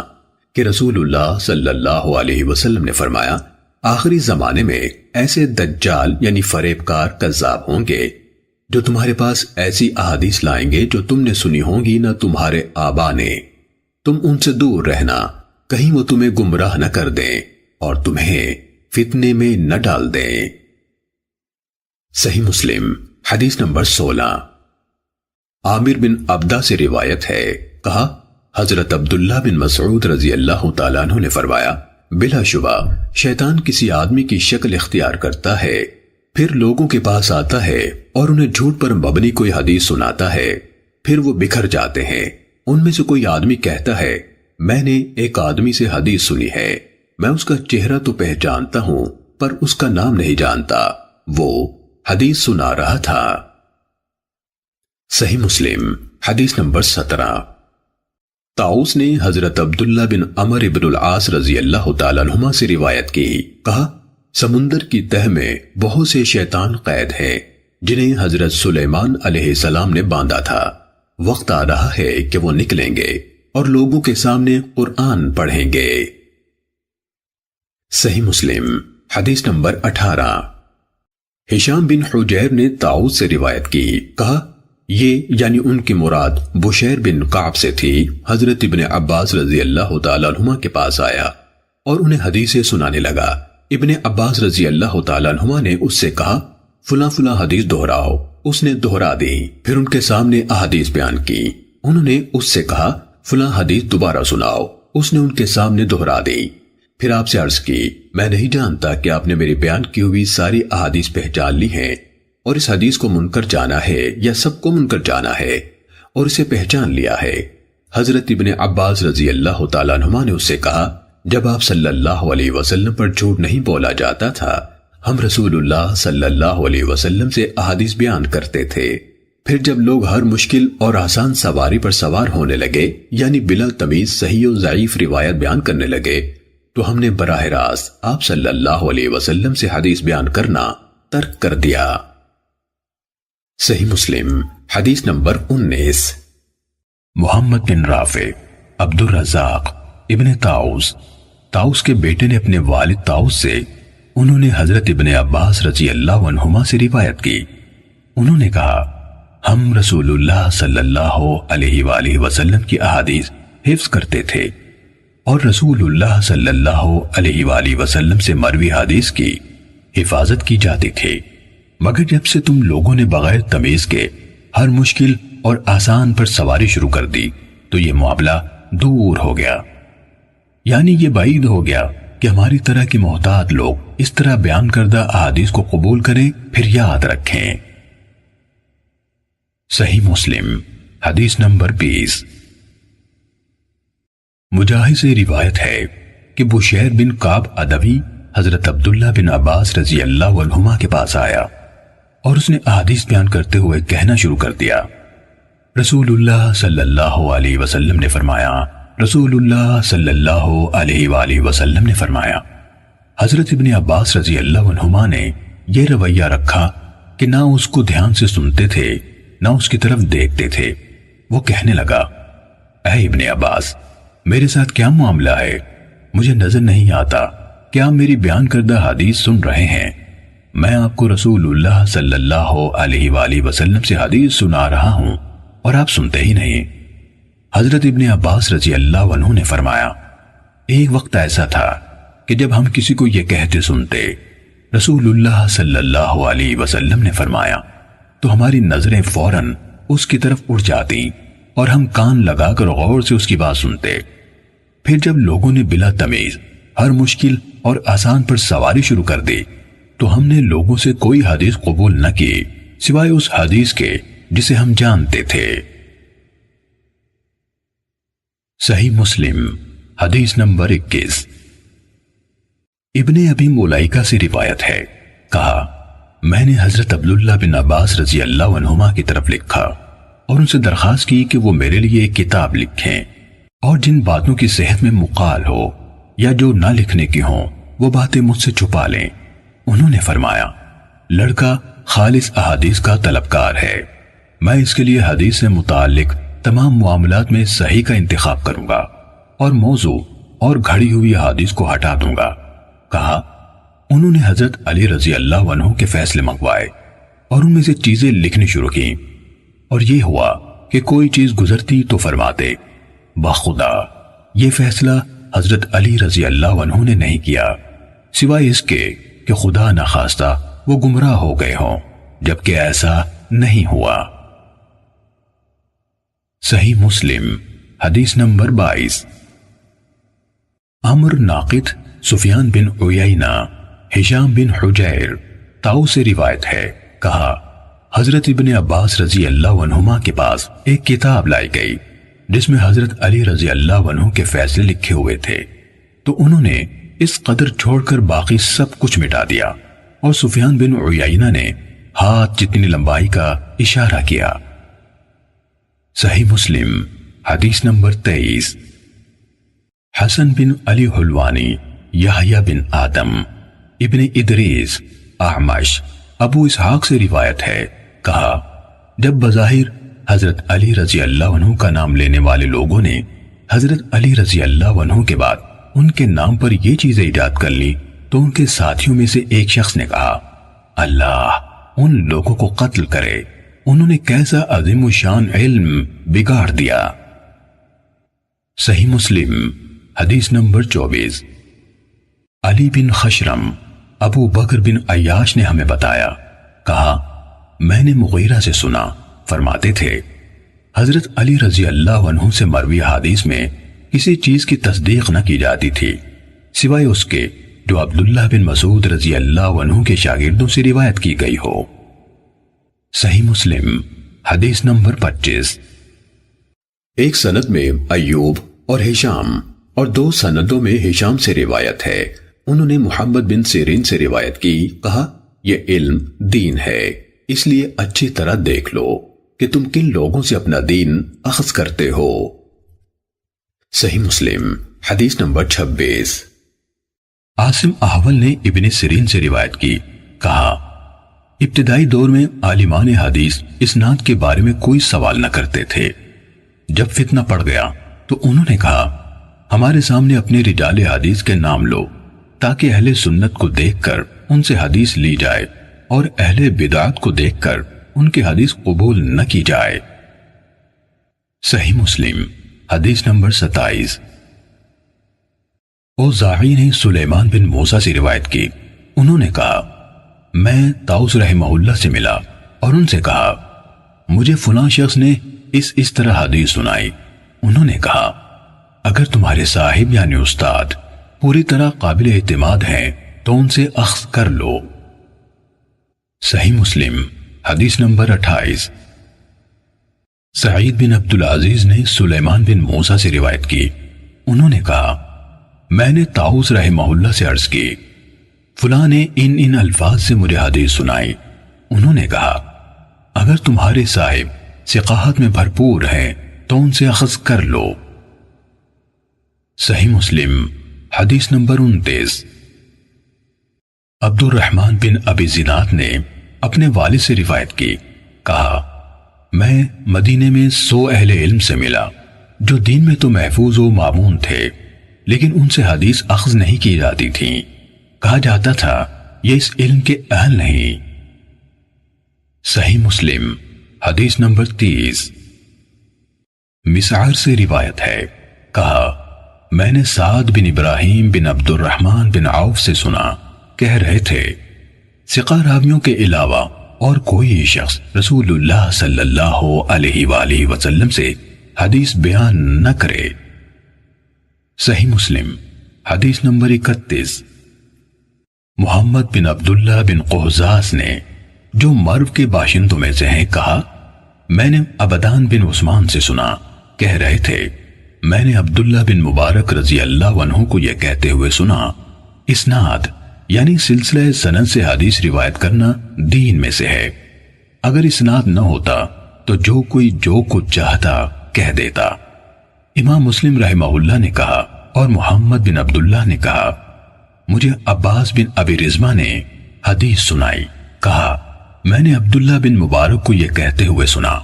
[SPEAKER 2] کہ رسول اللہ صلی اللہ علیہ وسلم نے فرمایا آخری زمانے میں ایسے دجال یعنی فریب کار کذاب ہوں گے جو تمہارے پاس ایسی احادیث لائیں گے جو تم نے سنی ہوں گی نہ تمہارے آبا نے، تم ان سے دور رہنا کہیں وہ تمہیں گمراہ نہ کر دیں اور تمہیں فتنے میں نہ ڈال دیں۔ صحیح مسلم حدیث نمبر 16۔ عامر بن عبدہ سے روایت ہے، کہا حضرت عبداللہ بن مسعود رضی اللہ تعالیٰ عنہ نے فرمایا بلا شبہ شیطان کسی آدمی کی شکل اختیار کرتا ہے، پھر لوگوں کے پاس آتا ہے اور انہیں جھوٹ پر مبنی کوئی حدیث سناتا ہے، پھر وہ بکھر جاتے ہیں۔ ان میں سے کوئی آدمی کہتا ہے میں نے ایک آدمی سے حدیث سنی ہے، میں اس کا چہرہ تو پہچانتا ہوں پر اس کا نام نہیں جانتا، وہ حدیث سنا رہا تھا۔ صحیح مسلم حدیث نمبر 17۔ طاؤس نے حضرت عبداللہ بن عمر بن العاص رضی اللہ تعالیٰ عنہما سے روایت کی، کہا سمندر کی تہ میں بہت سے شیطان قید ہیں جنہیں حضرت سلیمان علیہ السلام نے باندھا تھا، وقت آ رہا ہے کہ وہ نکلیں گے اور لوگوں کے سامنے قرآن پڑھیں گے۔ صحیح مسلم حدیث نمبر 18۔ ہشام بن حجیر نے طاؤس سے روایت کی، کہا یہ یعنی ان کی مراد بشیر بن کعب سے تھی، حضرت ابن عباس رضی اللہ تعالیٰ عنہما کے پاس آیا اور انہیں حدیثیں سنانے لگا۔ ابن عباس رضی اللہ تعالیٰ عنہما نے اس سے کہا فلاں فلاں حدیث دہراؤ، اس نے دہرا دی، پھر ان کے سامنے احادیث بیان کی۔ انہوں نے اس سے کہا فلاں حدیث دوبارہ سناؤ، اس نے ان کے سامنے دہرا دی۔ پھر آپ سے عرض کی میں نہیں جانتا کہ آپ نے میری بیان کی ہوئی ساری احادیث پہچان لی ہیں اور اس حدیث کو منکر جانا ہے یا سب کو منکر جانا ہے اور اسے پہچان لیا ہے۔ حضرت ابن عباس رضی اللہ تعالیٰ عنہما نے اس سے کہا جب آپ صلی اللہ علیہ وسلم پر جھوٹ نہیں بولا جاتا تھا ہم رسول اللہ صلی اللہ علیہ وسلم سے احادیث بیان کرتے تھے، پھر جب لوگ ہر مشکل اور آسان سواری پر سوار ہونے لگے یعنی بلا تمیز صحیح و ضعیف روایت بیان کرنے لگے تو ہم نے براہ راست آپ صلی اللہ علیہ وسلم سے حدیث بیان کرنا ترک کر دیا۔ صحیح مسلم حدیث نمبر 19۔
[SPEAKER 1] محمد بن رافع، عبد الرزاق ابن طاؤس کے بیٹے نے اپنے والد طاؤس سے، انہوں نے حضرت ابن عباس رضی اللہ عنہما سے روایت کی، انہوں نے کہا ہم رسول اللہ صلی اللہ علیہ وآلہ وسلم کی احادیث حفظ کرتے تھے اور رسول اللہ صلی اللہ علیہ وآلہ وسلم سے مروی حدیث کی حفاظت کی جاتی تھی، مگر جب سے تم لوگوں نے بغیر تمیز کے ہر مشکل اور آسان پر سواری شروع کر دی تو یہ معاملہ دور ہو گیا، یعنی یہ بعید ہو گیا کہ ہماری طرح کے محتاط لوگ اس طرح بیان کردہ احادیث کو قبول کریں پھر یاد رکھیں۔ صحیح مسلم حدیث نمبر 20۔ مجاہد سے روایت ہے کہ بشیر بن کعب ادوی حضرت عبداللہ بن عباس رضی اللہ عنہما کے پاس آیا اور اس نے احادیث بیان کرتے ہوئے کہنا شروع کر دیا، رسول اللہ صلی اللہ علیہ وسلم نے فرمایا رسول اللہ صلی اللہ علیہ وآلہ وسلم نے فرمایا، حضرت ابن عباس رضی اللہ عنہما نے یہ رویہ رکھا کہ نہ اس کو دھیان سے سنتے تھے نہ اس کی طرف دیکھتے تھے۔ وہ کہنے لگا، اے ابن عباس، میرے ساتھ کیا معاملہ ہے؟ مجھے نظر نہیں آتا کہ آپ میری بیان کردہ حدیث سن رہے ہیں۔ میں آپ کو رسول اللہ صلی اللہ علیہ وآلہ وسلم سے حدیث سنا رہا ہوں اور آپ سنتے ہی نہیں۔ حضرت ابن عباس رضی اللہ عنہ نے فرمایا، ایک وقت ایسا تھا کہ جب ہم کسی کو یہ کہتے سنتے، رسول اللہ صلی اللہ علیہ وسلم نے فرمایا، تو ہماری نظریں فوراً اس کی طرف اٹھ جاتی اور ہم کان لگا کر غور سے اس کی بات سنتے۔ پھر جب لوگوں نے بلا تمیز ہر مشکل اور آسان پر سواری شروع کر دی تو ہم نے لوگوں سے کوئی حدیث قبول نہ کی سوائے اس حدیث کے جسے ہم جانتے تھے۔ صحیح مسلم حدیث نمبر 21۔ ابن ابی ملائکہ سے روایت ہے، کہا، میں نے حضرت عبداللہ بن عباس رضی اللہ عنہما کی طرف لکھا اور ان سے درخواست کی کہ وہ میرے لیے ایک کتاب لکھیں اور جن باتوں کی صحت میں مقال ہو یا جو نہ لکھنے کی ہوں وہ باتیں مجھ سے چھپا لیں۔ انہوں نے فرمایا، لڑکا خالص احادیث کا طلبکار ہے، میں اس کے لیے حدیث سے متعلق تمام معاملات میں صحیح کا انتخاب کروں گا اور موضوع اور گھڑی ہوئی احادیث کو ہٹا دوں گا۔ کہا، انہوں نے حضرت علی رضی اللہ عنہ کے فیصلے منگوائے اور ان میں سے چیزیں لکھنی شروع کی، اور یہ ہوا کہ کوئی چیز گزرتی تو فرماتے، بخدا یہ فیصلہ حضرت علی رضی اللہ عنہ نے نہیں کیا سوائے اس کے کہ خدا نخواستہ وہ گمراہ ہو گئے ہوں، جبکہ ایسا نہیں ہوا۔ صحیح مسلم حدیث نمبر 22۔ عمرو ناقد، سفیان بن عیینہ، ہشام بن حجیر، طاؤس سے روایت ہے، کہا، حضرت ابن عباس رضی اللہ عنہما کے پاس ایک کتاب لائی گئی جس میں حضرت علی رضی اللہ عنہ کے فیصلے لکھے ہوئے تھے، تو انہوں نے اس قدر چھوڑ کر باقی سب کچھ مٹا دیا، اور سفیان بن عیینہ نے ہاتھ جتنی لمبائی کا اشارہ کیا۔ صحیح مسلم حدیث نمبر 23۔ حسن بن علی حلوانی، یحییٰ بن آدم، ابن ادریس، اعمش، ابو اسحاق سے روایت ہے، کہا، جب بظاہر حضرت علی رضی اللہ عنہ کا نام لینے والے لوگوں نے حضرت علی رضی اللہ عنہ کے بعد ان کے نام پر یہ چیزیں ایجاد کر لی تو ان کے ساتھیوں میں سے ایک شخص نے کہا، اللہ ان لوگوں کو قتل کرے، انہوں نے کیسا عظیم الشان علم بگاڑ دیا۔ صحیح مسلم حدیث نمبر 24۔ علی بن خشرم، ابو بکر بن عیاش نے ہمیں بتایا، کہا، میں نے مغیرہ سے سنا، فرماتے تھے، حضرت علی رضی اللہ عنہ سے مروی حدیث میں کسی چیز کی تصدیق نہ کی جاتی تھی سوائے اس کے جو عبداللہ بن مسعود رضی اللہ عنہ کے شاگردوں سے روایت کی گئی ہو۔ صحیح مسلم حدیث نمبر 25۔
[SPEAKER 2] ایک سند میں ایوب اور ہشام اور 2 سندوں میں ہشام سے روایت ہے، انہوں نے محمد بن سیرین سے روایت کی، کہا، یہ علم دین ہے، اس لیے اچھی طرح دیکھ لو کہ تم کن لوگوں سے اپنا دین اخذ کرتے ہو۔ صحیح مسلم حدیث نمبر 26۔
[SPEAKER 1] عاصم احول نے ابن سیرین سے روایت کی، کہا، ابتدائی دور میں عالمان حدیث اسناد کے بارے میں کوئی سوال نہ کرتے تھے، جب فتنہ پڑ گیا تو انہوں نے کہا، ہمارے سامنے اپنے رجال حدیث کے نام لو تاکہ اہل سنت کو دیکھ کر ان سے حدیث لی جائے اور اہل بدعت کو دیکھ کر ان کی حدیث قبول نہ کی جائے۔ صحیح مسلم حدیث نمبر 27۔ اوزاعی نے سلیمان بن موسیٰ سے روایت کی، انہوں نے کہا، میں طاؤس رحمہ اللہ سے ملا اور ان سے کہا، مجھے فلاں شخص نے اس طرح حدیث سنائی۔ انہوں نے کہا، اگر تمہارے صاحب یعنی استاد پوری طرح قابل اعتماد ہیں تو ان سے اخذ کر لو۔ صحیح مسلم حدیث نمبر 28۔ سعید بن عبدالعزیز نے سلیمان بن موسیٰ سے روایت کی، انہوں نے کہا، میں نے طاؤس رحمہ اللہ سے عرض کی، فلاں نے ان الفاظ سے مجھے حدیث سنائی۔ انہوں نے کہا، اگر تمہارے صاحب ثقاحت میں بھرپور ہیں تو ان سے اخذ کر لو۔ صحیح مسلم حدیث نمبر 29۔ عبد الرحمن بن ابی زناد نے اپنے والد سے روایت کی، کہا میں مدینے میں 100 اہل علم سے ملا جو دین میں تو محفوظ و معمون تھے، لیکن ان سے حدیث اخذ نہیں کی جاتی تھی۔ کہا جاتا تھا یہ اس علم کے اہل نہیں۔ صحیح مسلم حدیث نمبر 30۔ مسعر سے روایت ہے، کہا میں نے سعد بن ابراہیم بن عبد الرحمن بن عوف سے سنا، کہہ رہے تھے ثقہ راویوں کے علاوہ اور کوئی شخص رسول اللہ صلی اللہ علیہ وآلہ وسلم سے حدیث بیان نہ کرے۔ صحیح مسلم حدیث نمبر 31۔ محمد بن عبداللہ بن قہزاز نے جو مرو کے باشندوں میں سے ہیں کہا میں نے عبدان بن عثمان سے سنا، کہہ رہے تھے میں نے عبداللہ بن مبارک رضی اللہ عنہ کو یہ کہتے ہوئے سنا، اسناد یعنی سلسلہ سند سے حدیث روایت کرنا دین میں سے ہے، اگر اسناد نہ ہوتا تو جو کوئی جو کچھ چاہتا کہہ دیتا۔ امام مسلم رحمہ اللہ نے کہا اور محمد بن عبداللہ نے کہا مجھے عباس بن ابی رزمہ نے حدیث سنائی، کہا میں نے عبداللہ بن مبارک کو یہ کہتے ہوئے سنا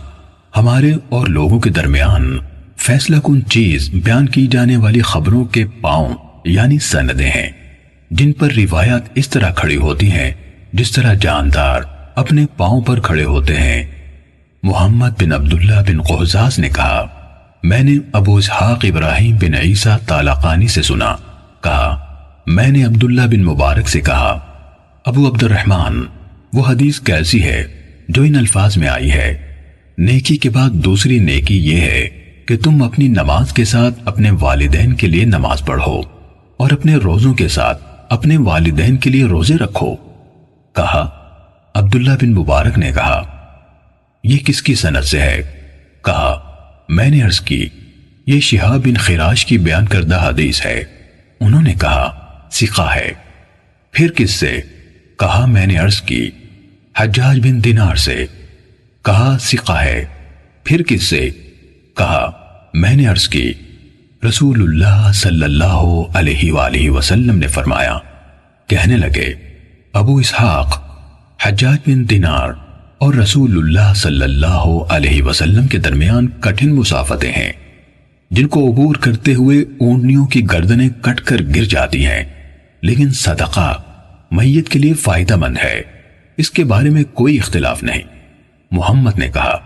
[SPEAKER 1] ہمارے اور لوگوں کے درمیان فیصلہ کن چیز بیان کی جانے والی خبروں کے پاؤں یعنی سندیں ہیں جن پر روایات اس طرح کھڑی ہوتی ہیں جس طرح جاندار اپنے پاؤں پر کھڑے ہوتے ہیں۔ محمد بن عبداللہ بن قہزاز نے کہا میں نے ابو اسحاق ابراہیم بن عیسیٰ طالقانی سے سنا، کہا میں نے عبداللہ بن مبارک سے کہا ابو عبد الرحمن وہ حدیث کیسی ہے جو ان الفاظ میں آئی ہے، نیکی کے بعد دوسری نیکی یہ ہے کہ تم اپنی نماز کے ساتھ اپنے والدین کے لیے نماز پڑھو اور اپنے روزوں کے ساتھ اپنے والدین کے لیے روزے رکھو۔ کہا عبداللہ بن مبارک نے کہا یہ کس کی سند سے ہے؟ کہا میں نے عرض کی یہ شہاب بن خراش کی بیان کردہ حدیث ہے۔ انہوں نے کہا ثقہ ہے۔ پھر کس سے؟ کہا میں نے عرض کی حجاج بن دینار سے۔ کہا ثقہ ہے۔ پھر کس سے؟ کہا میں نے عرض کی رسول اللہ صلی اللہ علیہ وآلہ وسلم نے فرمایا۔ کہنے لگے ابو اسحاق حجاج بن دینار اور رسول اللہ صلی اللہ علیہ وسلم کے درمیان کٹھن مسافتیں ہیں جن کو عبور کرتے ہوئے اونٹنیوں کی گردنیں کٹ کر گر جاتی ہیں، لیکن صدقہ میت کے لیے فائدہ مند ہے، اس کے بارے میں کوئی اختلاف نہیں۔ محمد نے کہا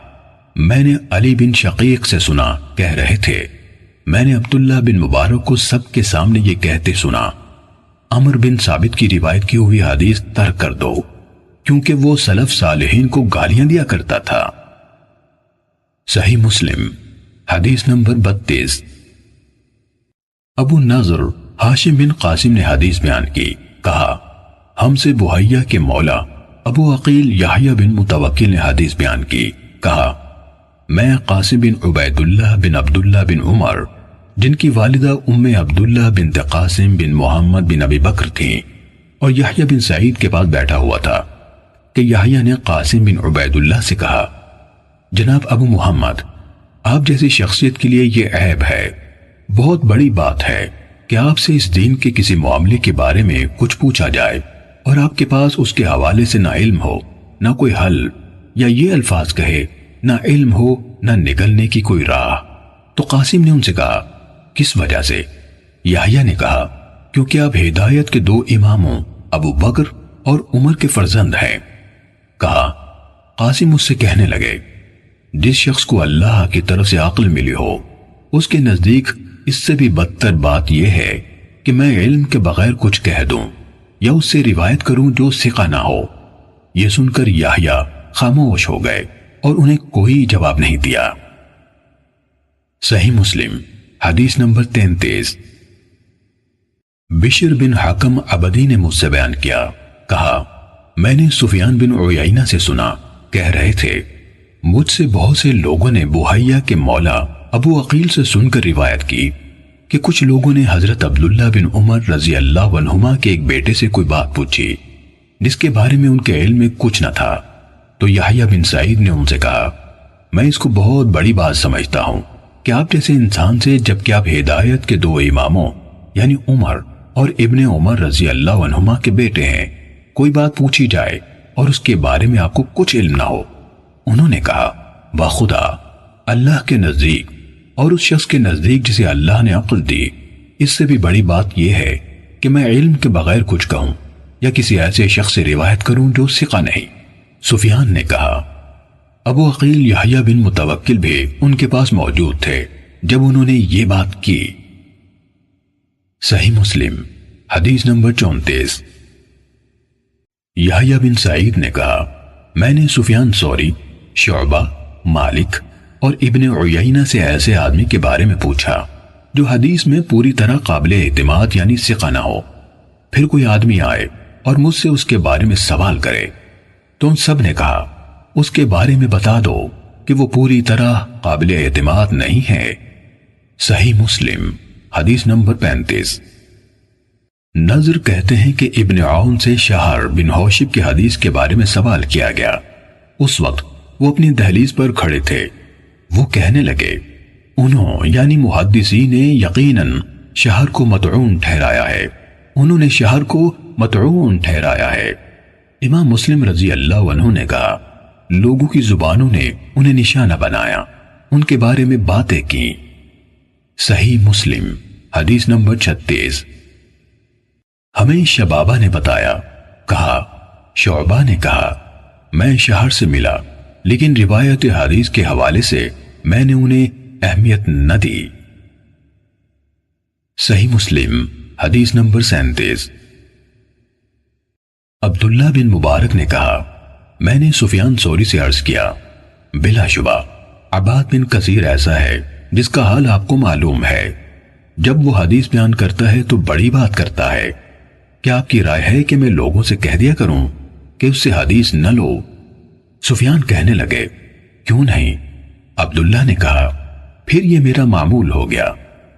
[SPEAKER 1] میں نے علی بن شقیق سے سنا، کہہ رہے تھے میں نے عبداللہ بن مبارک کو سب کے سامنے یہ کہتے سنا عمر بن ثابت کی روایت کی ہوئی حدیث ترک کر دو کیونکہ وہ سلف صالحین کو گالیاں دیا کرتا تھا۔ صحیح مسلم حدیث نمبر 32۔ ابو نضر ہاشم بن قاسم نے حدیث بیان کی، کہا ہم سے بحیہ کے مولا ابو عقیل یحییٰ بن متوکل نے حدیث بیان کی، کہا میں قاسم بن عبیداللہ بن عبداللہ بن عمر جن کی والدہ ام عبداللہ بنت قاسم بن محمد بن ابی بکر تھیں اور یحییٰ بن سعید کے پاس بیٹھا ہوا تھا کہ یحییٰ نے قاسم بن عبیداللہ سے کہا جناب ابو محمد آپ جیسی شخصیت کے لیے یہ عیب ہے، بہت بڑی بات ہے کہ آپ سے اس دین کے کسی معاملے کے بارے میں کچھ پوچھا جائے اور آپ کے پاس اس کے حوالے سے نہ علم ہو نہ کوئی حل، یا یہ الفاظ کہے نہ علم ہو نہ نکلنے کی کوئی راہ۔ تو قاسم نے ان سے کہا کس وجہ سے؟ یحییٰ نے کہا کیونکہ آپ ہدایت کے دو اماموں ابو بکر اور عمر کے فرزند ہیں۔ کہا قاسم اس سے کہنے لگے جس شخص کو اللہ کی طرف سے عقل ملی ہو اس کے نزدیک اس سے بھی بدتر بات یہ ہے کہ میں علم کے بغیر کچھ کہہ دوں یا اس سے روایت کروں جو ثقہ نہ ہو۔ یہ سن کر یحییٰ خاموش ہو گئے اور انہیں کوئی جواب نہیں دیا۔ صحیح مسلم حدیث نمبر 33۔ بشر بن حکم عبدی نے مجھ سے بیان کیا، کہا میں نے سفیان بن عیینہ سے سنا، کہہ رہے تھے مجھ سے بہت سے لوگوں نے بحیہ کے مولا ابو عقیل سے سن کر روایت کی کہ کچھ لوگوں نے حضرت عبداللہ بن عمر رضی اللہ عنہما کے ایک بیٹے سے کوئی بات پوچھی جس کے بارے میں ان کے علم میں کچھ نہ تھا، تو یحییٰ بن سعید نے ان سے کہا میں اس کو بہت بڑی بات سمجھتا ہوں کہ آپ جیسے انسان سے جبکہ آپ ہدایت کے دو اماموں یعنی عمر اور ابن عمر رضی اللہ عنہما کے بیٹے ہیں، کوئی بات پوچھی جائے اور اس کے بارے میں آپ کو کچھ علم نہ ہو۔ انہوں نے کہا بخدا اللہ کے نزدیک اور اس شخص کے نزدیک جسے اللہ نے عقل دی، اس سے بھی بڑی بات یہ ہے کہ میں علم کے بغیر کچھ کہوں یا کسی ایسے شخص سے روایت کروں جو ثقہ نہیں۔ سفیان نے کہا ابو عقیل یحییٰ بن متوکل بھی ان کے پاس موجود تھے جب انہوں نے یہ بات کی۔ صحیح مسلم حدیث نمبر 34۔ یحییٰ بن سعید نے کہا میں نے سفیان ثوری، شعبہ، مالک اور ابن عیینہ سے ایسے آدمی کے بارے میں پوچھا جو حدیث میں پوری طرح قابل اعتماد یعنی ثقہ نہ ہو۔ پھر کوئی آدمی آئے اور مجھ سے اس کے بارے میں سوال کرے تو ان سب نے کہا اس کے بارے میں بتا دو کہ وہ پوری طرح قابل اعتماد نہیں ہے۔ صحیح مسلم حدیث نمبر 35۔ نظر کہتے ہیں کہ ابن عون سے شہر بن حوشب کے حدیث کے بارے میں سوال کیا گیا۔ اس وقت وہ اپنی دہلیز پر کھڑے تھے۔ وہ کہنے لگے انہوں یعنی محدثین نے یقیناً شہر کو مطعون ٹھہرایا ہے، انہوں نے شہر کو مطعون ٹھہرایا ہے۔ امام مسلم رضی اللہ عنہ نے کہا لوگوں کی زبانوں نے انہیں نشانہ بنایا، ان کے بارے میں باتیں کی۔ صحیح مسلم حدیث نمبر 36۔ ہمیں شبابہ نے بتایا، کہا شعبہ نے کہا میں شہر سے ملا لیکن روایت حدیث کے حوالے سے میں نے انہیں اہمیت نہ دی۔ صحیح مسلم حدیث نمبر 37۔ عبداللہ بن مبارک نے کہا میں نے سفیان ثوری سے عرض کیا بلا شبہ عباد بن کثیر ایسا ہے جس کا حال آپ کو معلوم ہے، جب وہ حدیث بیان کرتا ہے تو بڑی بات کرتا ہے، کیا آپ کی رائے ہے کہ میں لوگوں سے کہہ دیا کروں کہ اس سے حدیث نہ لو؟ سفیان کہنے لگے کیوں نہیں؟ عبداللہ نے کہا پھر یہ میرا معمول ہو گیا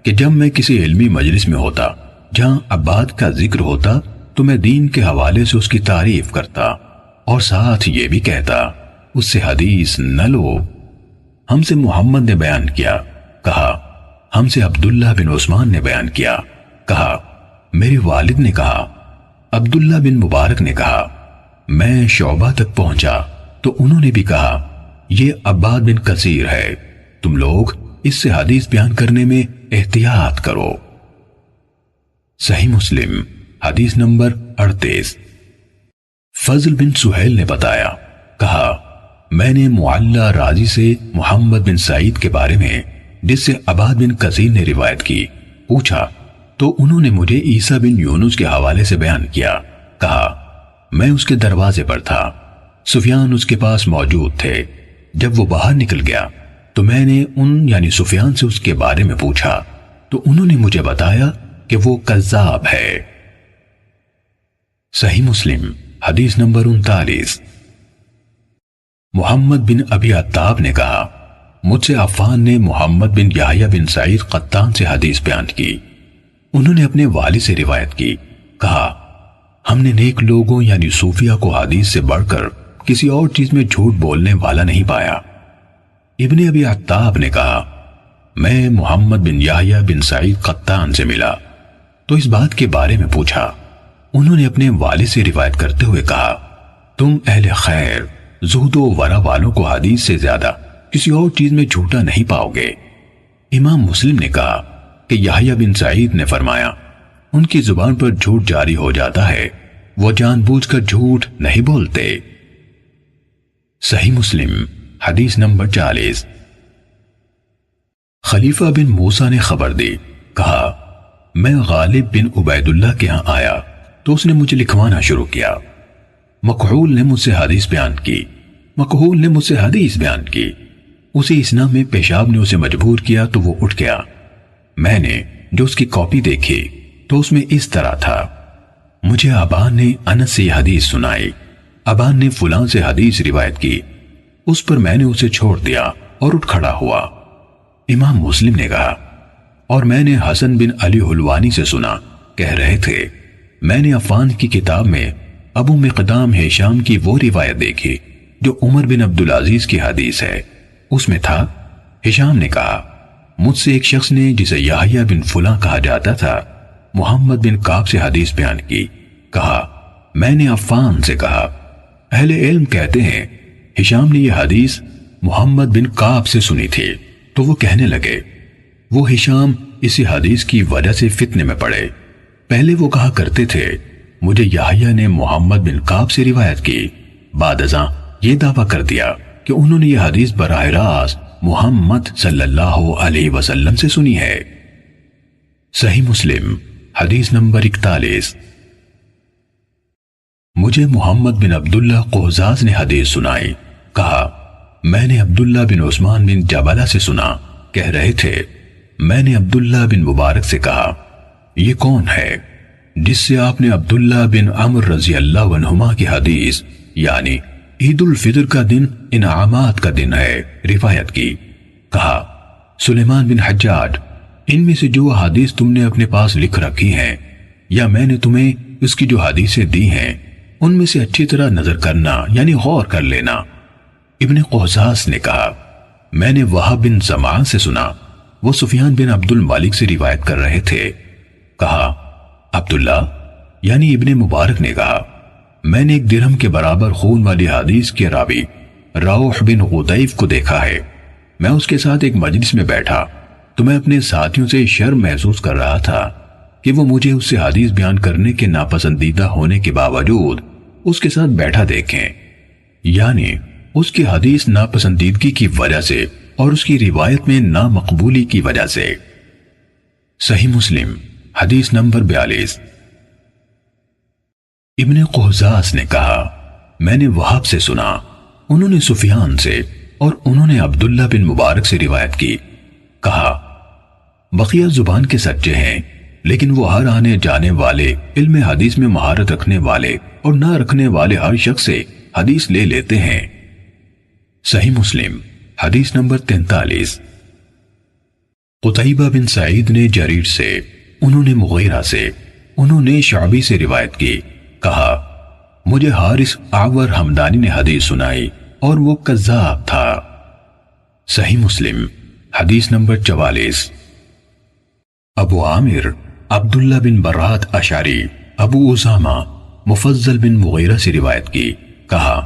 [SPEAKER 1] کہ جب میں کسی علمی مجلس میں ہوتا جہاں عباد کا ذکر ہوتا تو میں دین کے حوالے سے اس کی تعریف کرتا اور ساتھ یہ بھی کہتا اس سے حدیث نہ لو۔ ہم سے محمد نے بیان کیا، کہا ہم سے عبداللہ بن عثمان نے بیان کیا، کہا میرے والد نے کہا۔ عبداللہ بن مبارک نے کہا میں شعبہ تک پہنچا تو انہوں نے بھی کہا یہ عباد بن کثیر ہے، تم لوگ اس سے حدیث بیان کرنے میں احتیاط کرو۔ صحیح مسلم حدیث نمبر 38۔ فضل بن سہیل نے بتایا، کہا میں نے معلّہ راضی سے محمد بن سعید کے بارے میں جس سے عباد بن کثیر نے روایت کی پوچھا تو انہوں نے مجھے عیسیٰ بن یونس کے حوالے سے بیان کیا، کہا میں اس کے دروازے پر تھا، سفیان اس کے پاس موجود تھے، جب وہ باہر نکل گیا تو میں نے ان یعنی سفیان سے اس کے بارے میں پوچھا تو انہوں نے مجھے بتایا کہ وہ کذاب ہے۔ صحیح مسلم حدیث نمبر 39۔ محمد بن ابی عتاب نے کہا مجھ سے عفان نے محمد بن یحییٰ بن سعید قطان سے حدیث بیان کی، انہوں نے اپنے والد سے روایت کی، کہا ہم نے نیک لوگوں یعنی صوفیہ کو حدیث سے بڑھ کر کسی اور چیز میں جھوٹ بولنے والا نہیں پایا۔ ابن ابی عتاب نے کہا میں محمد بن یحییٰ بن سعید قطان سے ملا تو اس بات کے بارے میں پوچھا، انہوں نے اپنے والد سے روایت کرتے ہوئے کہا تم اہل خیر زہد و ورع والوں کو حدیث سے زیادہ کسی اور چیز میں جھوٹا نہیں پاؤ گے۔ امام مسلم نے کہا کہ یحییٰ بن سعید نے فرمایا ان کی زبان پر جھوٹ جاری ہو جاتا ہے، وہ جان بوجھ کر جھوٹ نہیں بولتے۔ صحیح مسلم حدیث نمبر 40۔ خلیفہ بن موسیٰ نے خبر دی، کہا میں غالب بن عبید اللہ کے ہاں آیا تو اس نے مجھے لکھوانا شروع کیا، مکحول نے مجھ سے حدیث بیان کی، مکحول نے مجھ سے حدیث بیان کی، اسی اسنا میں پیشاب نے اسے مجبور کیا تو وہ اٹھ گیا۔ میں نے جو اس کی کاپی دیکھی تو اس میں اس طرح تھا، مجھے ابان نے انس سے یہ حدیث سنائی، ابان نے فلاں سے حدیث روایت کی، اس پر میں نے اسے چھوڑ دیا اور اٹھ کھڑا ہوا۔ امام مسلم نے کہا اور میں نے حسن بن علی حلوانی سے سنا، کہہ رہے تھے میں نے عفان کی کتاب میں ابو مقدام ہشام کی وہ روایت دیکھی جو عمر بن عبدالعزیز کی حدیث ہے، اس میں تھا ہشام نے کہا مجھ سے ایک شخص نے جسے یحییٰ بن فلاں کہا جاتا تھا محمد بن کعب سے حدیث بیان کی. کہا میں نے عفان سے کہا. اہل علم کہتے ہیں ہشام نے یہ حدیث محمد بن کعب سے سنی تھی. تو وہ کہنے لگے وہ ہشام اسی حدیث کی وجہ سے فتنے میں پڑے. پہلے وہ کہا کرتے تھے مجھے یحییٰ نے محمد بن کعب سے روایت کی. بعد ازاں یہ دعویٰ کر دیا کہ انہوں نے یہ حدیث براہ راست محمد صلی اللہ علیہ وسلم سے سنی ہے. صحیح مسلم حدیث نمبر 41. مجھے محمد بن عبداللہ قہزاز نے حدیث سنائی. کہا میں نے عبداللہ بن عثمان بن جبلہ سے سنا. کہہ رہے تھے میں نے عبداللہ بن مبارک سے کہا یہ کون ہے جس سے آپ نے عبداللہ بن عمر رضی اللہ عنہما کی حدیث یعنی عید الفطر کا دن انعامات کا دن ہے روایت کی. کہا سلیمان بن حجاج ان میں سے جو حدیث تم نے اپنے پاس لکھ رکھی ہیں یا میں نے تمہیں اس کی جو حدیثیں دی ہیں ان میں سے اچھی طرح نظر کرنا یعنی غور کر لینا. ابن قہزاز نے کہا میں نے وہب بن زمان سے سنا. وہ سفیان بن عبد المالک سے روایت کر رہے تھے. کہا عبداللہ یعنی ابن مبارک نے کہا میں نے ایک درہم کے برابر خون والی حدیث کے راوی روح بن غدیف کو دیکھا ہے. میں اس کے ساتھ ایک مجلس میں بیٹھا تو میں اپنے ساتھیوں سے شرم محسوس کر رہا تھا کہ وہ مجھے اس سے حدیث بیان کرنے کے ناپسندیدہ ہونے کے باوجود اس کے ساتھ بیٹھا دیکھیں یعنی اس کی حدیث ناپسندیدگی کی وجہ سے اور اس کی روایت میں نامقبولی کی وجہ سے. صحیح مسلم حدیث نمبر 42. ابن قہزاز نے کہا میں نے وہب سے سنا. انہوں نے سفیان سے اور انہوں نے عبداللہ بن مبارک سے روایت کی. کہا بقیہ زبان کے سچے ہیں لیکن وہ ہر آنے جانے والے علم حدیث میں مہارت رکھنے والے اور نہ رکھنے والے ہر شخص سے حدیث لے لیتے ہیں. صحیح مسلم حدیث نمبر 43. قتیبہ بن سعید نے جریر سے انہوں نے مغیرہ سے انہوں نے شعبی سے روایت کی. کہا مجھے حارث اعور حمدانی نے حدیث سنائی اور وہ کذاب تھا. صحیح مسلم حدیث نمبر 44. ابو عامر عبداللہ بن برات اشعری ابو اسامہ مفضل بن مغیرہ سے روایت کی. کہا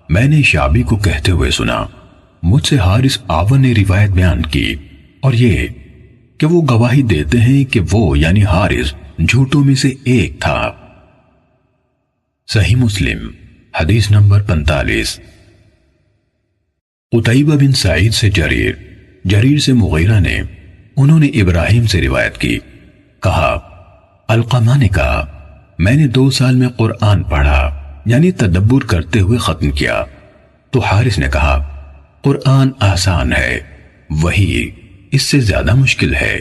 [SPEAKER 1] میں نے شعبی کو کہتے ہوئے سنا مجھ سے حارث اعور نے روایت بیان کی اور یہ کہ وہ گواہی دیتے ہیں کہ وہ یعنی حارث جھوٹوں میں سے ایک تھا. صحیح مسلم حدیث نمبر 45. قتیبہ بن سعید سے جریر سے مغیرہ نے انہوں نے ابراہیم سے روایت کی. کہا علقمہ نے کہا میں نے 2 سال میں قرآن پڑھا یعنی تدبر کرتے ہوئے ختم کیا. تو حارث نے کہا قرآن آسان ہے وہی اس سے زیادہ مشکل ہے.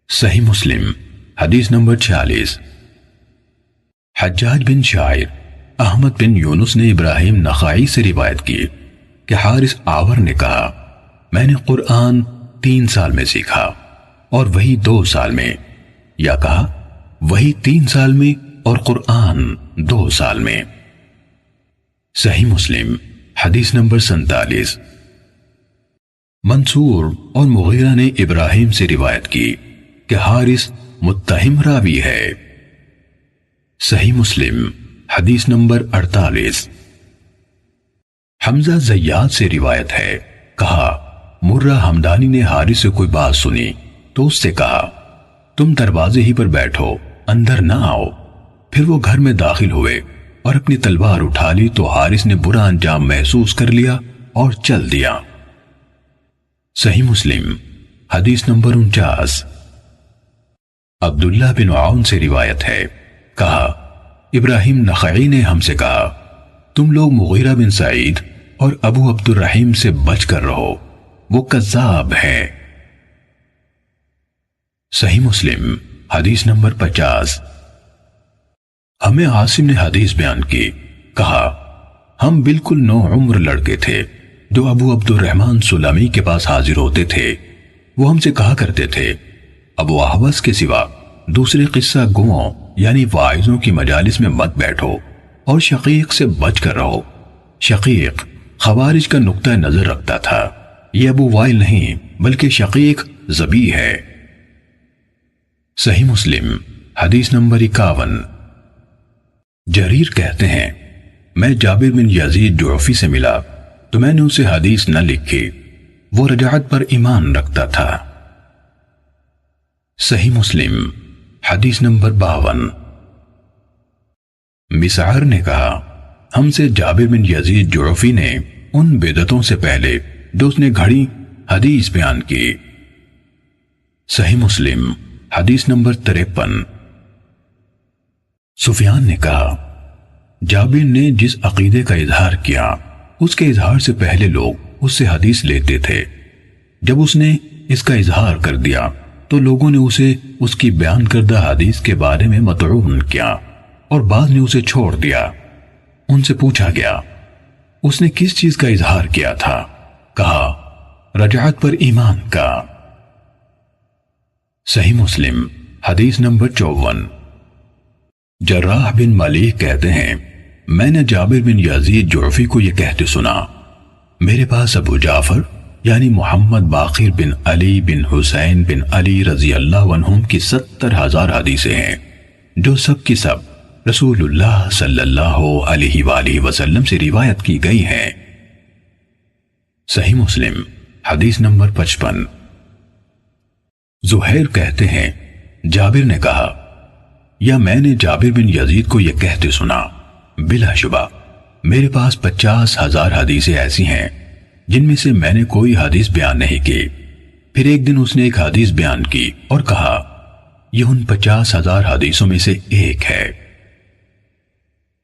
[SPEAKER 1] صحیح مسلم حدیث نمبر 46. حجاج بن شاعر احمد بن یونس نے ابراہیم نخائی سے روایت کی کہ حارث اعور نے کہا میں نے قرآن 3 سال میں سیکھا اور وہی 2 سال میں یا کہا وہی 3 سال میں اور قرآن 2 سال میں. صحیح مسلم حدیث نمبر 47. منصور اور مغیرہ نے ابراہیم سے روایت کی کہ حارث متہم راوی ہے. صحیح مسلم حدیث نمبر 48. حمزہ زیاد سے روایت ہے. کہا مرہ حمدانی نے حارث سے کوئی بات سنی تو اس سے کہا تم دروازے ہی پر بیٹھو اندر نہ آؤ. پھر وہ گھر میں داخل ہوئے اور اپنی تلوار اٹھا لی تو حارث نے برا انجام محسوس کر لیا اور چل دیا. صحیح مسلم حدیث نمبر 49. عبداللہ بن عون سے روایت ہے. کہا ابراہیم نخعی نے ہم سے کہا تم لوگ مغیرہ بن سعید اور ابو عبد الرحیم سے بچ کر رہو وہ کذاب ہیں. صحیح مسلم حدیث نمبر 50. ہمیں عاصم نے حدیث بیان کی. کہا ہم بالکل نو عمر لڑکے تھے جو ابو عبد الرحمن سلمی کے پاس حاضر ہوتے تھے. وہ ہم سے کہا کرتے تھے ابو احوص کے سوا دوسرے قصہ گوؤں یعنی واعظوں کی مجالس میں مت بیٹھو اور شقیق سے بچ کر رہو. شقیق خوارج کا نقطہ نظر رکھتا تھا. یہ ابو وائل نہیں بلکہ شقیق زبی ہے۔ صحیح مسلم حدیث نمبر 51۔ جریر کہتے ہیں میں جابر بن یزید جعفی سے ملا تو میں نے اسے حدیث نہ لکھی، وہ رجعت پر ایمان رکھتا تھا۔ صحیح مسلم حدیث نمبر 52۔ مسعر نے کہا ہم سے جابر بن یزید جعفی نے ان بدعتوں سے پہلے جو اس نے گھڑی حدیث بیان کی۔ صحیح مسلم حدیث نمبر 53۔ سفیان نے کہا جابر نے جس عقیدے کا اظہار کیا اس کے اظہار سے پہلے لوگ اس سے حدیث لیتے تھے، جب اس نے اس کا اظہار کر دیا تو لوگوں نے اسے اس کی بیان کردہ حدیث کے بارے میں مطعون کیا اور بعض نے اسے چھوڑ دیا۔ ان سے پوچھا گیا اس نے کس چیز کا اظہار کیا تھا؟ کہا رجعت پر ایمان کا۔ صحیح مسلم حدیث نمبر 54۔ جراح بن ملیک کہتے ہیں میں نے جابر بن یزید جعفی کو یہ کہتے سنا میرے پاس ابو جعفر یعنی محمد باقر بن علی بن حسین بن علی رضی اللہ عنہم کی 70,000 حدیثیں ہیں جو سب کی سب رسول اللہ صلی اللہ علیہ وآلہ وسلم سے روایت کی گئی ہیں۔ صحیح مسلم حدیث نمبر 55۔ زہیر کہتے ہیں جابر نے کہا یا میں نے جابر بن یزید کو یہ کہتے سنا بلا شبہ میرے پاس 50,000 حدیثیں ایسی ہیں جن میں سے میں نے کوئی حدیث بیان نہیں کی۔ پھر ایک دن اس نے ایک حدیث بیان کی اور کہا یہ ان 50,000 حدیثوں میں سے ایک ہے۔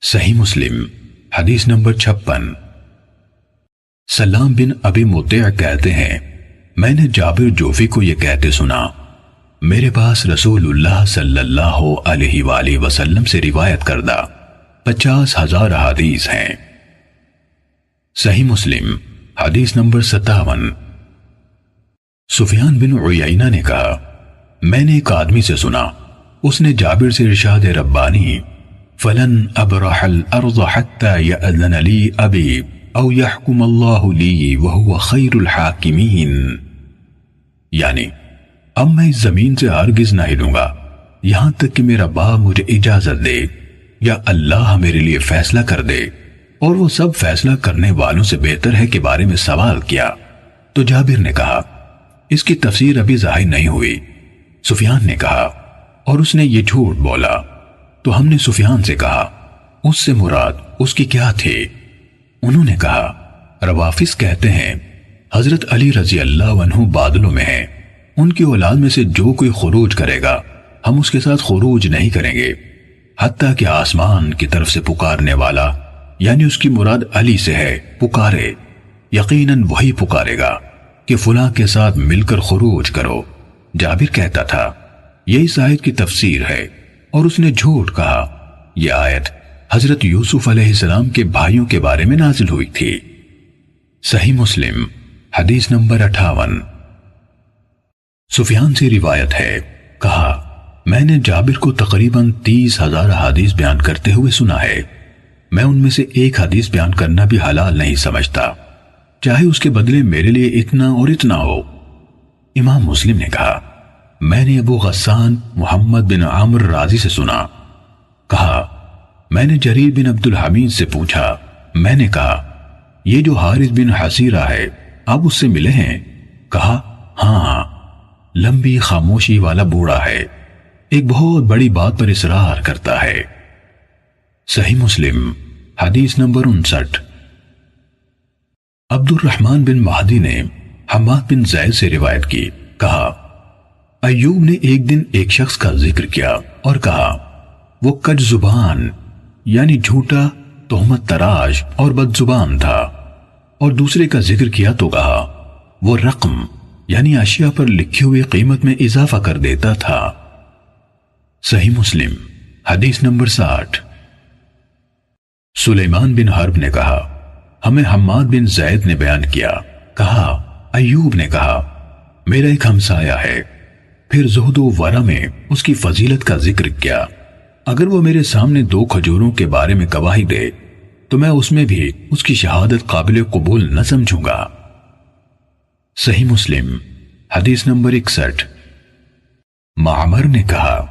[SPEAKER 1] صحیح مسلم حدیث نمبر 56۔ سلام بن ابی مطیع کہتے ہیں میں نے جابر جعفی کو یہ کہتے سنا میرے پاس رسول اللہ صلی اللہ علیہ وآلہ وسلم سے روایت کردہ 50,000 حدیث ہیں۔ صحیح مسلم حدیث نمبر 57۔ سفیان بن عیینہ نے کہا میں نے ایک آدمی سے سنا اس نے جابر سے ارشاد ربانی فلن ابرح الارض حتى يأذن لي ابی او يحكم اللہ لی وهو خیر الحاکمین، یعنی اب میں اس زمین سے ہرگز نہ ہلوں گا یہاں تک کہ میرا باپ مجھے اجازت دے یا اللہ میرے لیے فیصلہ کر دے، اور وہ سب فیصلہ کرنے والوں سے بہتر ہے کے بارے میں سوال کیا تو جابر نے کہا اس کی تفسیر ابھی ظاہر نہیں ہوئی۔ سفیان نے کہا اور اس نے یہ جھوٹ بولا، تو ہم نے سفیان سے کہا اس سے مراد اس کی کیا تھی؟ انہوں نے کہا روافظ کہتے ہیں حضرت علی رضی اللہ عنہ بادلوں میں ہیں، ان کی اولاد میں سے جو کوئی خروج کرے گا ہم اس کے ساتھ خروج نہیں کریں گے حتیٰ کہ آسمان کی طرف سے پکارنے والا یعنی اس کی مراد علی سے ہے پکارے، یقیناً وہی پکارے گا کہ فلاں کے ساتھ مل کر خروج کرو۔ جابر کہتا تھا یہ اس آیت کی تفسیر ہے اور اس نے جھوٹ کہا یہ آیت حضرت یوسف علیہ السلام کے بھائیوں کے بارے میں نازل ہوئی تھی۔ صحیح مسلم حدیث نمبر 58۔ سفیان سے روایت ہے کہا میں نے جابر کو تقریباً 30,000 حدیث بیان کرتے ہوئے سنا ہے، میں ان میں سے ایک حدیث بیان کرنا بھی حلال نہیں سمجھتا چاہے اس کے بدلے میرے لیے اتنا اور اتنا ہو۔ امام مسلم نے کہا میں نے ابو غسان محمد بن عامر رازی سے سنا، کہا میں نے جریر بن عبد الحمید سے پوچھا، میں نے کہا یہ جو حارث بن حسیرہ ہے آپ اس سے ملے ہیں؟ کہا ہاں، لمبی خاموشی والا بوڑھا ہے، ایک بہت بڑی بات پر اصرار کرتا ہے۔ صحیح مسلم حدیث نمبر 59۔ عبد الرحمن بن مہدی نے حماد بن زید سے روایت کی، کہا ایوب نے ایک دن ایک شخص کا ذکر کیا اور کہا وہ کج زبان یعنی جھوٹا، تہمت تراش اور بد زبان تھا، اور دوسرے کا ذکر کیا تو کہا وہ رقم یعنی اشیاء پر لکھی ہوئی قیمت میں اضافہ کر دیتا تھا۔ صحیح مسلم حدیث نمبر 60۔ سلیمان بن حرب نے کہا ہمیں حماد بن زید نے بیان کیا، کہا ایوب نے کہا میرا ایک ہمسایہ ہے، پھر زہد و ورع میں اس کی فضیلت کا ذکر کیا، اگر وہ میرے سامنے 2 کھجوروں کے بارے میں گواہی دے تو میں اس میں بھی اس کی شہادت قابل قبول نہ سمجھوں گا۔ صحیح مسلم حدیث نمبر 61۔ معمر نے کہا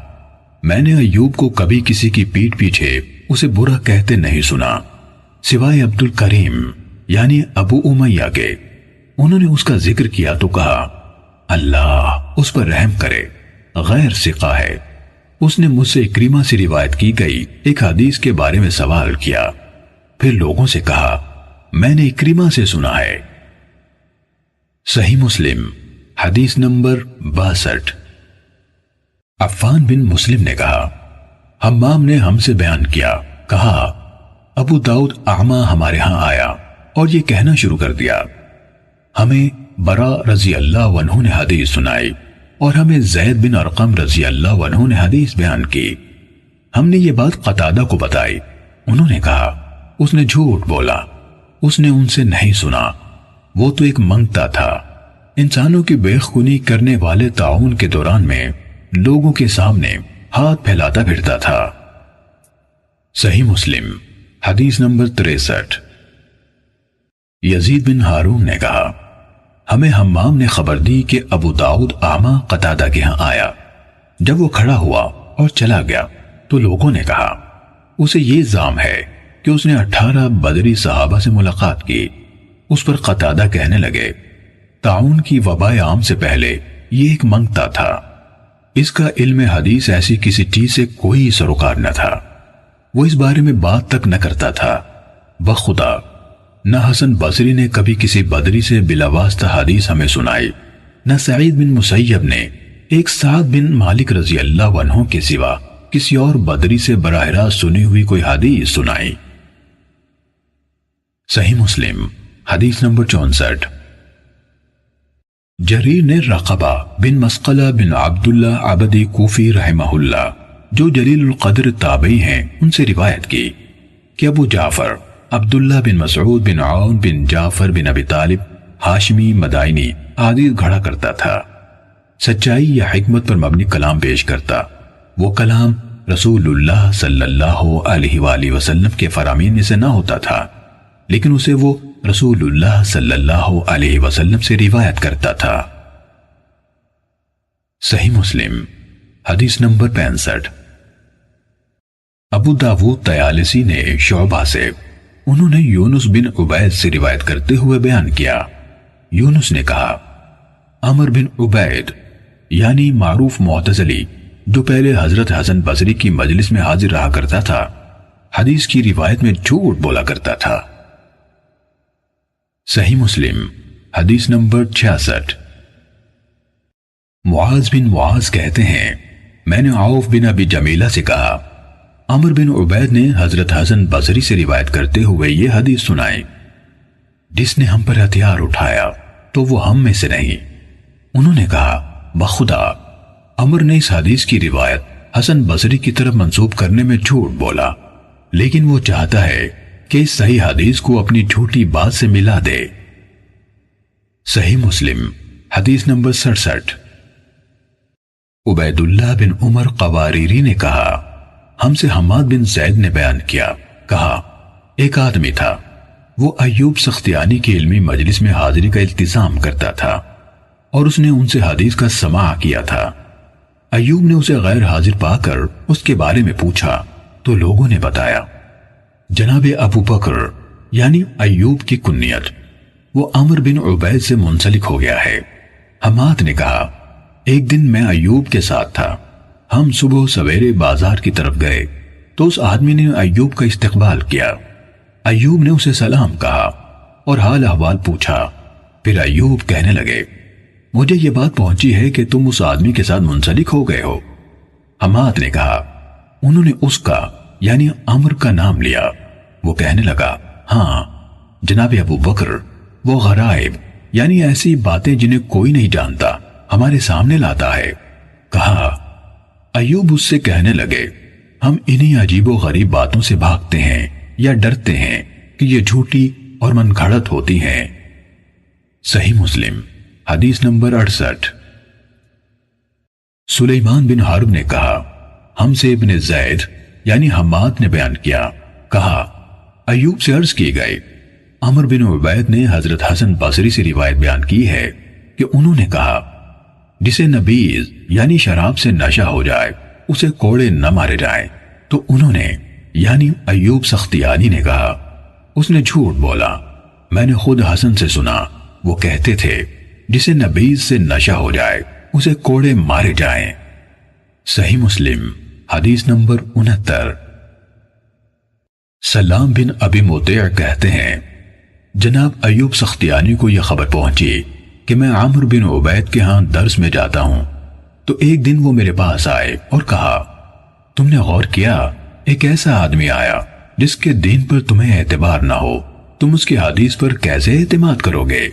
[SPEAKER 1] میں نے ایوب کو کبھی کسی کی پیٹھ پیچھے اسے برا کہتے نہیں سنا سوائے عبد الکریم یعنی ابو امیہ کے۔ انہوں نے اس کا ذکر کیا تو کہا اللہ اس پر رحم کرے، غیر ثقہ ہے۔ اس نے مجھ سے اکریمہ سے روایت کی گئی ایک حدیث کے بارے میں سوال کیا، پھر لوگوں سے کہا میں نے اکریمہ سے سنا ہے۔ صحیح مسلم حدیث نمبر 62۔ عفان بن مسلم نے کہا حمام نے ہم سے بیان کیا، کہا ابو داؤد اعمہ ہمارے ہاں آیا اور یہ کہنا شروع کر دیا ہمیں برا رضی اللہ عنہ نے حدیث سنائی اور ہمیں زید بن ارقم رضی اللہ عنہ نے حدیث بیان کی۔ ہم نے یہ بات قتادہ کو بتائی، انہوں نے کہا اس نے جھوٹ بولا، اس نے ان سے نہیں سنا، وہ تو ایک منگتا تھا، انسانوں کی بے خونی کرنے والے طاعون کے دوران میں لوگوں کے سامنے ہاتھ پھیلاتا پھرتا تھا۔ صحیح مسلم حدیث نمبر 63۔ یزید بن ہارون نے کہا ہمیں حمام نے خبر دی کہ ابو داؤد اعمہ قتادہ کے ہاں آیا۔ جب وہ کھڑا ہوا اور چلا گیا تو لوگوں نے کہا اسے یہ الزام ہے کہ اس نے 18 بدری صحابہ سے ملاقات کی۔ اس پر قتادہ کہنے لگے طاعون کی وبا عام سے پہلے یہ ایک منگتا تھا، اس کا علم حدیث ایسی کسی چیز سے کوئی سروکار نہ تھا، وہ اس بارے میں بات تک نہ کرتا تھا۔ بخدا نہ حسن بصری نے کبھی کسی بدری سے بلا واسطہ حدیث ہمیں سنائی، نہ سعید بن مسیب نے ایک سعد بن مالک رضی اللہ عنہ کے سوا کسی اور بدری سے براہ راست سنی ہوئی کوئی حدیث سنائی۔ صحیح مسلم حدیث نمبر 64۔ جریر نے رقبہ بن مسقلہ بن عبداللہ عبدی کوفی رحمہ اللہ جو جلیل القدر تابعی ہیں ان سے روایت کی کہ ابو جعفر عبداللہ بن مسعود بن عون بن جعفر بن ابی طالب ہاشمی مدائنی حدیث گھڑا کرتا تھا، سچائی یا حکمت پر مبنی کلام پیش کرتا۔ وہ کلام رسول اللہ صلی اللہ علیہ وآلہ وسلم کے فرامین میں سے نہ ہوتا تھا، لیکن اسے وہ رسول اللہ صلی اللہ علیہ وسلم سے روایت کرتا تھا۔ صحیح مسلم حدیث نمبر 65۔ ابو داود طیالسی نے شعبہ سے انہوں نے یونس بن عبید سے روایت کرتے ہوئے بیان کیا، یونس نے کہا عمر بن عبید یعنی معروف معتزلی جو پہلے حضرت حسن بصری کی مجلس میں حاضر رہا کرتا تھا، حدیث کی روایت میں جھوٹ بولا کرتا تھا۔ صحیح مسلم حدیث نمبر 66۔ معاذ بن معاذ کہتے ہیں میں نے عوف بن ابی جمیلہ سے کہا عمر بن عبید نے حضرت حسن بصری سے روایت کرتے ہوئے یہ حدیث سنائی، جس نے ہم پر ہتھیار اٹھایا تو وہ ہم میں سے نہیں۔ انہوں نے کہا بخدا عمر نے اس حدیث کی روایت حسن بصری کی طرف منسوب کرنے میں جھوٹ بولا، لیکن وہ چاہتا ہے کہ اس صحیح حدیث کو اپنی جھوٹی بات سے ملا دے۔ صحیح مسلم حدیث نمبر 67۔ عبید اللہ بن عمر قواریری نے کہا ہم سے حماد بن زید نے بیان کیا، کہا ایک آدمی تھا، وہ ایوب سختیانی کی علمی مجلس میں حاضری کا التزام کرتا تھا اور اس نے ان سے حدیث کا سماع کیا تھا۔ ایوب نے اسے غیر حاضر پا کر اس کے بارے میں پوچھا تو لوگوں نے بتایا جناب ابو بکر یعنی ایوب کی کنیت، وہ عمر بن عبید سے منسلک ہو گیا ہے۔ حماد نے کہا ایک دن میں ایوب کے ساتھ تھا، ہم صبح سویرے بازار کی طرف گئے تو اس آدمی نے ایوب کا استقبال کیا۔ ایوب نے اسے سلام کہا اور حال احوال پوچھا، پھر ایوب کہنے لگے مجھے یہ بات پہنچی ہے کہ تم اس آدمی کے ساتھ منسلک ہو گئے ہو۔ حماد نے کہا انہوں نے اس کا یعنی عمر کا نام لیا۔ وہ کہنے لگا ہاں جناب ابو بکر، وہ غرائب یعنی ایسی باتیں جنہیں کوئی نہیں جانتا ہمارے سامنے لاتا ہے۔ کہا ایوب اس سے کہنے لگے ہم انہی عجیب و غریب باتوں سے بھاگتے ہیں یا ڈرتے ہیں کہ یہ جھوٹی اور من گھڑت ہوتی ہیں۔ صحیح مسلم حدیث نمبر 68۔ سلیمان بن حرب نے کہا ہم سے ابن زید یعنی حماد نے بیان کیا، کہا ایوب سے عرض کی گئی عمر بن عبید نے حضرت حسن بصری سے روایت بیان کی ہے کہ انہوں نے کہا جسے نبیذ یعنی شراب سے نشہ ہو جائے اسے کوڑے نہ مارے جائیں، تو انہوں نے یعنی ایوب سختیانی نے کہا اس نے جھوٹ بولا، میں نے خود حسن سے سنا وہ کہتے تھے جسے نبیذ سے نشہ ہو جائے اسے کوڑے مارے جائیں۔ صحیح مسلم حدیث نمبر 69۔ سلام بن ابی مطیع کہتے ہیں جناب ایوب سختیانی کو یہ خبر پہنچی کہ میں عمر بن عبید کے ہاں درس میں جاتا ہوں، تو ایک دن وہ میرے پاس آئے اور کہا تم نے غور کیا ایک ایسا آدمی آیا جس کے دین پر تمہیں اعتبار نہ ہو، تم اس کی حدیث پر کیسے اعتماد کرو گے؟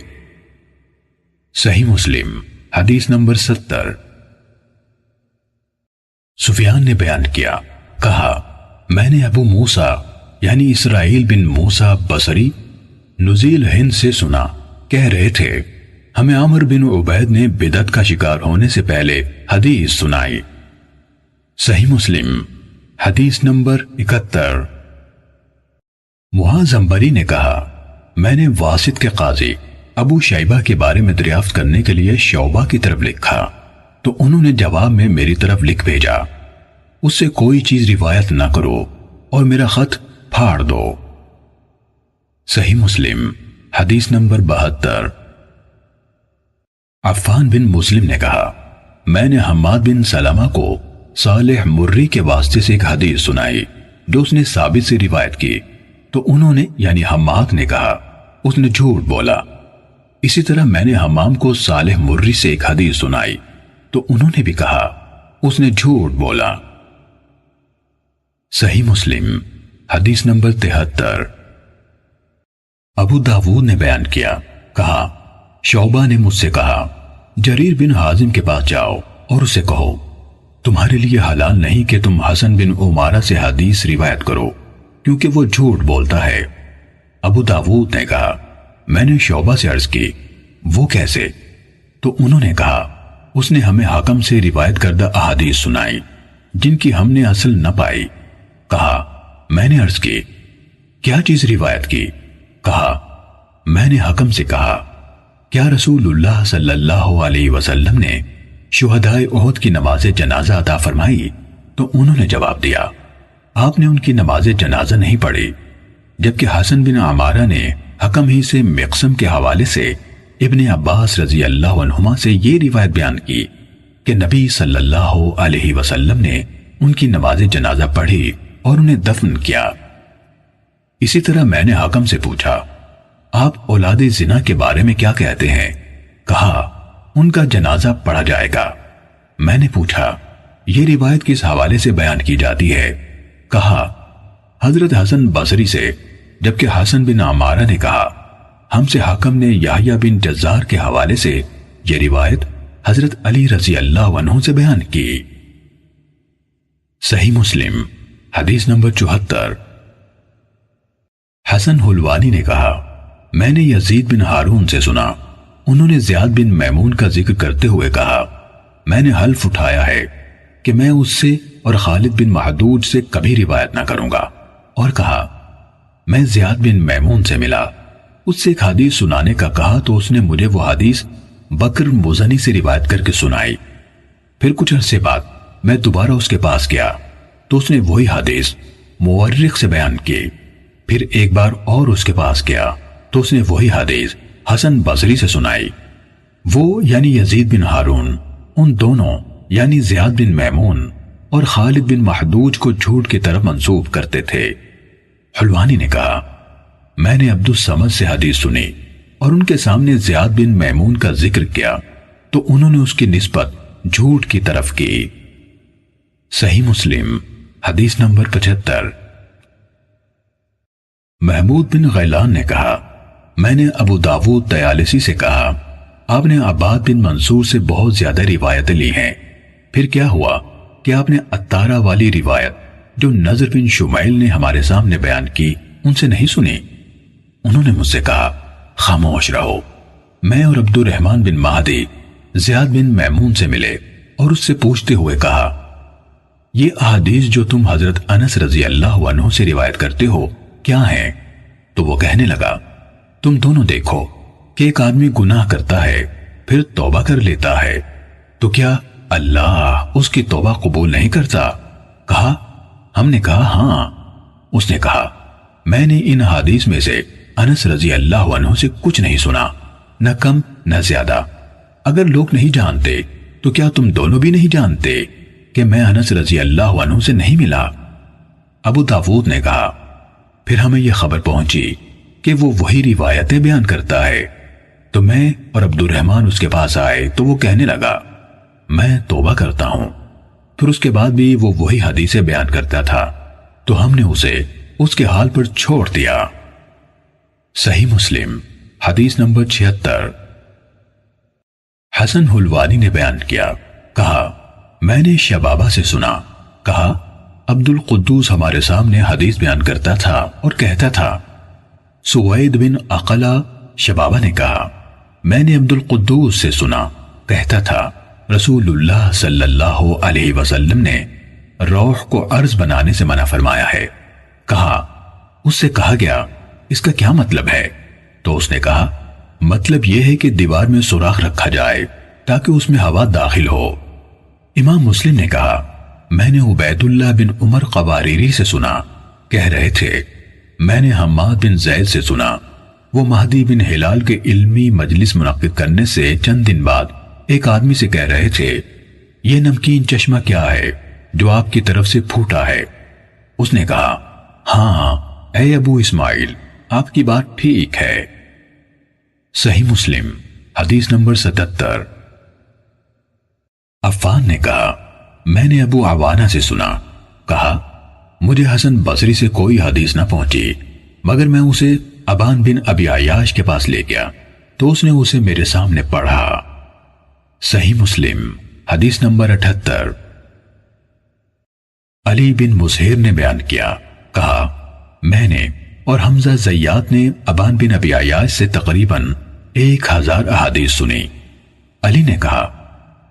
[SPEAKER 1] صحیح مسلم حدیث نمبر 70۔ سفیان نے بیان کیا، کہا میں نے ابو موسیٰ یعنی اسرائیل بن موسیٰ بصری نزیل ہند سے سنا، کہہ رہے تھے ہمیں عمر بن عبید نے بدعت کا شکار ہونے سے پہلے حدیث سنائی۔ صحیح مسلم حدیث نمبر 71۔ معاذ عنبری نے کہا میں نے واسط کے قاضی ابو شیبہ کے بارے میں دریافت کرنے کے لیے شعبہ کی طرف لکھا، تو انہوں نے جواب میں میری طرف لکھ بھیجا اس سے کوئی چیز روایت نہ کرو اور میرا خط پھاڑ دو۔ صحیح مسلم حدیث نمبر 72۔ عفان بن مسلم نے کہا میں نے حماد بن سلمہ کو صالح مری کے واسطے سے ایک حدیث سنائی جو اس نے ثابت سے روایت کی، تو انہوں نے یعنی حماد نے کہا اس نے جھوٹ بولا۔ اسی طرح میں نے حمام کو صالح مری سے ایک حدیث سنائی، تو انہوں نے بھی کہا اس نے جھوٹ بولا۔ صحیح مسلم حدیث نمبر 73۔ ابو داود نے بیان کیا، کہا شعبہ نے مجھ سے کہا جریر بن حازم کے پاس جاؤ اور اسے کہو تمہارے لیے حلال نہیں کہ تم حسن بن عمارہ سے حدیث روایت کرو کیونکہ وہ جھوٹ بولتا ہے۔ ابو داود نے کہا میں نے شعبہ سے عرض کی وہ کیسے؟ تو انہوں نے کہا اس نے ہمیں حکم سے روایت کردہ احادیث سنائی جن کی ہم نے اصل نہ پائی۔ کہا میں نے عرض کی کیا چیز روایت کی؟ کہا میں نے حکم سے کہا کیا رسول اللہ صلی اللہ علیہ وسلم نے شہدائے احد کی نماز جنازہ عطا فرمائی؟ تو انہوں نے جواب دیا آپ نے ان کی نماز جنازہ نہیں پڑھی، جبکہ حسن بن عمارہ نے حکم ہی سے مقسم کے حوالے سے ابن عباس رضی اللہ عنہما سے یہ روایت بیان کی کہ نبی صلی اللہ علیہ وسلم نے ان کی نماز جنازہ پڑھی اور انہیں دفن کیا۔ اسی طرح میں نے حکم سے پوچھا آپ اولاد زنا کے بارے میں کیا کہتے ہیں؟ کہا ان کا جنازہ پڑھا جائے گا۔ میں نے پوچھا یہ روایت کس حوالے سے بیان کی جاتی ہے؟ کہا حضرت حسن بصری سے، جبکہ حسن بن عمارہ نے کہا ہم سے حکم نے یحییٰ بن جزار کے حوالے سے یہ روایت حضرت علی رضی اللہ عنہ سے بیان کی۔ صحیح مسلم حدیث نمبر 74۔ حسن حلوانی نے کہا میں نے یزید بن ہارون سے سنا، انہوں نے زیاد بن میمون کا ذکر کرتے ہوئے کہا میں نے حلف اٹھایا ہے کہ میں اس سے اور خالد بن محدود سے کبھی روایت نہ کروں گا، اور کہا میں زیاد بن میمون سے ملا، اس سے ایک حدیث سنانے کا کہا تو اس نے مجھے وہ حدیث بکر مزنی سے روایت کر کے سنائی۔ پھر کچھ عرصے بعد میں دوبارہ اس کے پاس گیا تو اس نے وہی حدیث مورخ سے بیان کی۔ پھر ایک بار اور اس کے پاس گیا تو اس نے وہی حدیث حسن بصری سے سنائی۔ وہ یعنی یزید بن ہارون ان دونوں یعنی زیاد بن میمون اور خالد بن محدود کو جھوٹ کی طرف منسوب کرتے تھے۔ حلوانی نے کہا میں نے عبد الصمد سے حدیث سنی اور ان کے سامنے زیاد بن میمون کا ذکر کیا تو انہوں نے اس کی نسبت جھوٹ کی طرف کی۔ صحیح مسلم حدیث نمبر 75۔ محمود بن غیلان نے کہا میں نے ابو داود طیالسی سے کہا آپ نے عباد بن منصور سے بہت زیادہ روایتیں لی ہیں، پھر کیا ہوا کہ آپ نے اتارہ والی روایت جو نضر بن شمیل نے ہمارے سامنے بیان کی ان سے نہیں سنی؟ انہوں نے مجھ سے کہا خاموش رہو۔ میں اور عبد الرحمن بن مہدی زیاد بن میمون سے ملے اور اس سے پوچھتے ہوئے کہا یہ احادیث جو تم حضرت انس رضی اللہ عنہ سے روایت کرتے ہو کیا ہیں؟ تو وہ کہنے لگا تم دونوں دیکھو کہ ایک آدمی گناہ کرتا ہے پھر توبہ کر لیتا ہے تو کیا اللہ اس کی توبہ قبول نہیں کرتا؟ کہا ہم نے کہا ہاں۔ اس نے کہا میں نے ان حدیث میں سے انس رضی اللہ عنہ سے کچھ نہیں سنا، نہ کم نہ زیادہ۔ اگر لوگ نہیں جانتے تو کیا تم دونوں بھی نہیں جانتے کہ میں انس رضی اللہ عنہ سے نہیں ملا؟ ابو داود نے کہا پھر ہمیں یہ خبر پہنچی کہ وہ وہی روایتیں بیان کرتا ہے، تو میں اور عبد الرحمن اس کے پاس آئے تو وہ کہنے لگا میں توبہ کرتا ہوں۔ پھر اس کے بعد بھی وہ وہی حدیثیں بیان کرتا تھا، تو ہم نے اسے اس کے حال پر چھوڑ دیا۔ صحیح مسلم حدیث نمبر 76۔ حسن حلوانی نے بیان کیا، کہا میں نے شبابہ سے سنا، کہا عبد القدوس ہمارے سامنے حدیث بیان کرتا تھا اور کہتا تھا۔ سوید بن عقلہ شبابہ نے کہا میں نے عبد القدوس سے سنا، کہتا تھا رسول اللہ صلی اللہ علیہ وسلم نے روح کو عرض بنانے سے منع فرمایا ہے۔ کہا اس سے کہا گیا اس کا کیا مطلب ہے؟ تو اس نے کہا مطلب یہ ہے کہ دیوار میں سوراخ رکھا جائے تاکہ اس میں ہوا داخل ہو۔ امام مسلم نے کہا میں نے عبید اللہ بن عمر قواریری سے سنا، کہہ رہے تھے میں نے حماد بن زید سے سنا، وہ مہدی بن ہلال کے علمی مجلس منعقد کرنے سے چند دن بعد ایک آدمی سے کہہ رہے تھے یہ نمکین چشمہ کیا ہے جو آپ کی طرف سے پھوٹا ہے؟ اس نے کہا ہاں اے ابو اسماعیل آپ کی بات ٹھیک ہے۔ صحیح مسلم حدیث نمبر 77۔ عفان نے کہا میں نے ابو عوانہ سے سنا، کہا مجھے حسن بصری سے کوئی حدیث نہ پہنچی مگر میں اسے ابان بن ابی عیاش کے پاس لے گیا تو اس نے اسے میرے سامنے پڑھا۔ صحیح مسلم حدیث نمبر 78۔ علی بن مسہر نے بیان کیا، کہا میں نے اور حمزہ زیات نے ابان بن ابی عیاش سے تقریباً 1000 احادیث سنی۔ علی نے کہا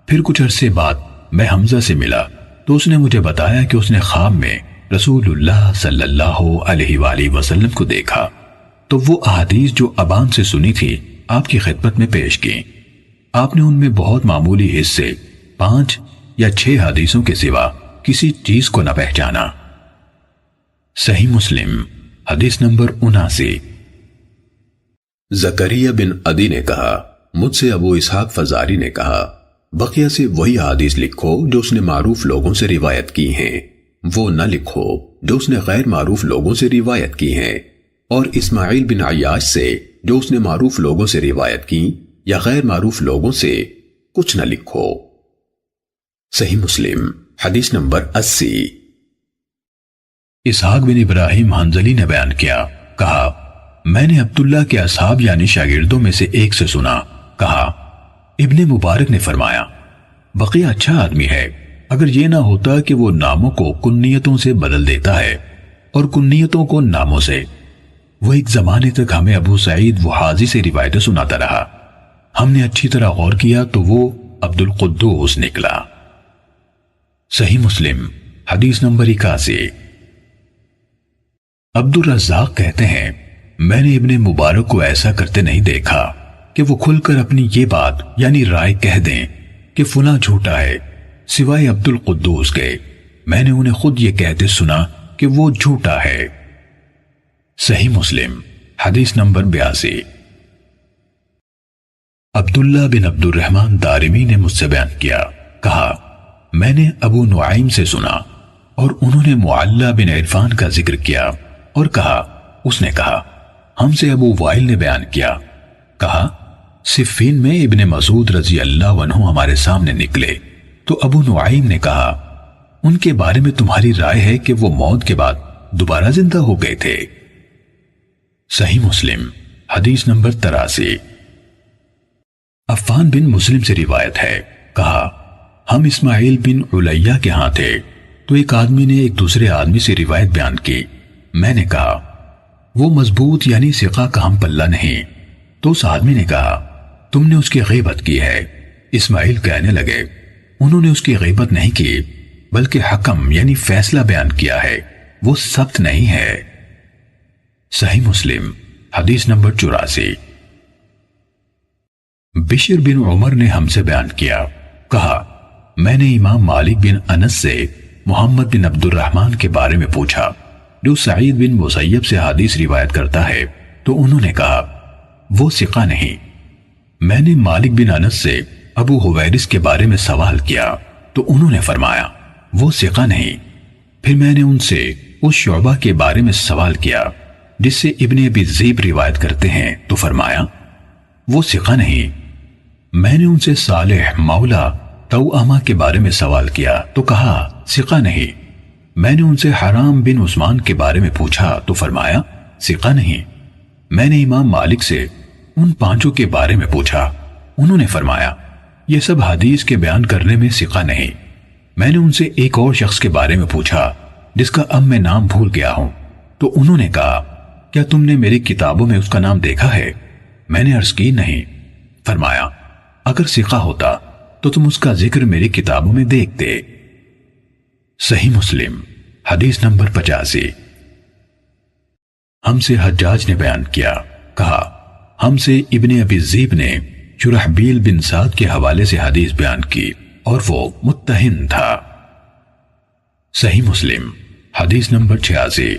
[SPEAKER 1] پھر کچھ عرصے بعد میں حمزہ سے ملا تو اس نے مجھے بتایا کہ اس نے خواب میں رسول اللہ صلی اللہ علیہ وآلہ وسلم کو دیکھا، تو وہ احادیث جو ابان سے سنی تھی آپ کی خدمت میں پیش کی۔ آپ نے ان میں بہت معمولی حصے 5 یا 6 حدیثوں کے سوا کسی چیز کو نہ پہچانا۔ صحیح مسلم حدیث نمبر 79۔
[SPEAKER 2] زکریا بن عدی نے کہا مجھ سے ابو اسحاق فزاری نے کہا بقیہ سے وہی حدیث لکھو جو اس نے معروف لوگوں سے روایت کی ہیں، وہ نہ لکھو جو اس نے غیر معروف لوگوں سے روایت کی ہیں، اور اسماعیل بن عیاش سے جو اس نے معروف لوگوں سے روایت کی یا غیر معروف لوگوں سے کچھ نہ لکھو۔ صحیح مسلم حدیث نمبر 80۔
[SPEAKER 1] اسحاق بن ابراہیم حنظلی نے بیان کیا، کہا میں نے عبداللہ کے اصحاب یعنی شاگردوں میں سے ایک سے سنا، کہا ابن مبارک نے فرمایا بقیہ اچھا آدمی ہے، اگر یہ نہ ہوتا کہ وہ ناموں کو کنیتوں سے بدل دیتا ہے اور کنیتوں کو ناموں سے۔ وہ ایک زمانے تک ہمیں ابو سعید وحازی سے روایتیں سناتا رہا، ہم نے اچھی طرح غور کیا تو وہ عبد القدوس نکلا۔ صحیح مسلم حدیث نمبر 81۔ عبد الرزاق کہتے ہیں میں نے ابن مبارک کو ایسا کرتے نہیں دیکھا کہ وہ کھل کر اپنی یہ بات یعنی رائے کہہ دیں کہ فلاں جھوٹا ہے، سوائے عبد القدوس کے میں نے انہیں خود یہ کہتے سنا کہ وہ جھوٹا ہے۔ صحیح مسلم حدیث نمبر 82۔ عبداللہ بن عبد الرحمن دارمی نے مجھ سے بیان کیا، کہا میں نے ابو نعیم سے سنا اور انہوں نے معلّہ بن عرفان کا ذکر کیا اور کہا اس نے کہا ہم سے ابو وائل نے بیان کیا، کہا صفین میں ابن مسعود رضی اللہ عنہ ہمارے سامنے نکلے تو ابو نعیم نے کہا ان کے بارے میں تمہاری رائے ہے کہ وہ موت کے بعد دوبارہ زندہ ہو گئے تھے۔ صحیح مسلم حدیث نمبر 83۔ عفان بن مسلم سے روایت ہے، کہا ہم اسماعیل بن علیہ کے ہاں تھے تو ایک آدمی نے ایک دوسرے آدمی سے روایت بیان کی، میں نے کہا وہ مضبوط یعنی ثقہ کا ہم پلہ نہیں، تو اس آدمی نے کہا تم نے اس کی غیبت کی ہے۔ اسماعیل کہنے لگے انہوں نے اس کی غیبت نہیں کی بلکہ حکم یعنی فیصلہ بیان کیا ہے، وہ ثبت نہیں ہے۔ صحیح مسلم حدیث نمبر 84۔ بشر بن عمر نے ہم سے بیان کیا، کہا میں نے امام مالک بن انس سے محمد بن عبد الرحمن کے بارے میں پوچھا جو سعید بن مسیب سے حدیث روایت کرتا ہے، تو انہوں نے کہا وہ ثقہ نہیں۔ میں نے مالک بن انس سے ابو حویرث کے بارے میں سوال کیا تو انہوں نے فرمایا وہ ثقہ نہیں۔ پھر میں نے ان سے اس شعبہ کے بارے میں سوال کیا جس سے ابن ابی ذئب روایت کرتے ہیں، تو فرمایا وہ ثقہ نہیں۔ میں نے ان سے صالح مولا توأمہ کے بارے میں سوال کیا تو کہا ثقہ نہیں۔ میں نے ان سے حرام بن عثمان کے بارے میں پوچھا تو فرمایا ثقہ نہیں۔ میں نے امام مالک سے ان پانچوں کے بارے میں پوچھا، انہوں نے فرمایا یہ سب حدیث کے بیان کرنے میں ثقہ نہیں۔ میں نے ان سے ایک اور شخص کے بارے میں پوچھا جس کا اب میں نام بھول گیا ہوں، تو انہوں نے کہا کیا تم نے میری کتابوں میں اس کا نام دیکھا ہے؟ میں نے عرض کی نہیں۔ فرمایا اگر ثقہ ہوتا تو تم اس کا ذکر میری کتابوں میں دیکھتے۔ صحیح مسلم حدیث نمبر 85۔ ہم سے حجاج نے بیان کیا، کہا ہم سے ابن ابی ذئب نے شرحبیل بن سعد کے حوالے سے حدیث بیان کی اور وہ متہم تھا۔ صحیح مسلم حدیث نمبر 86۔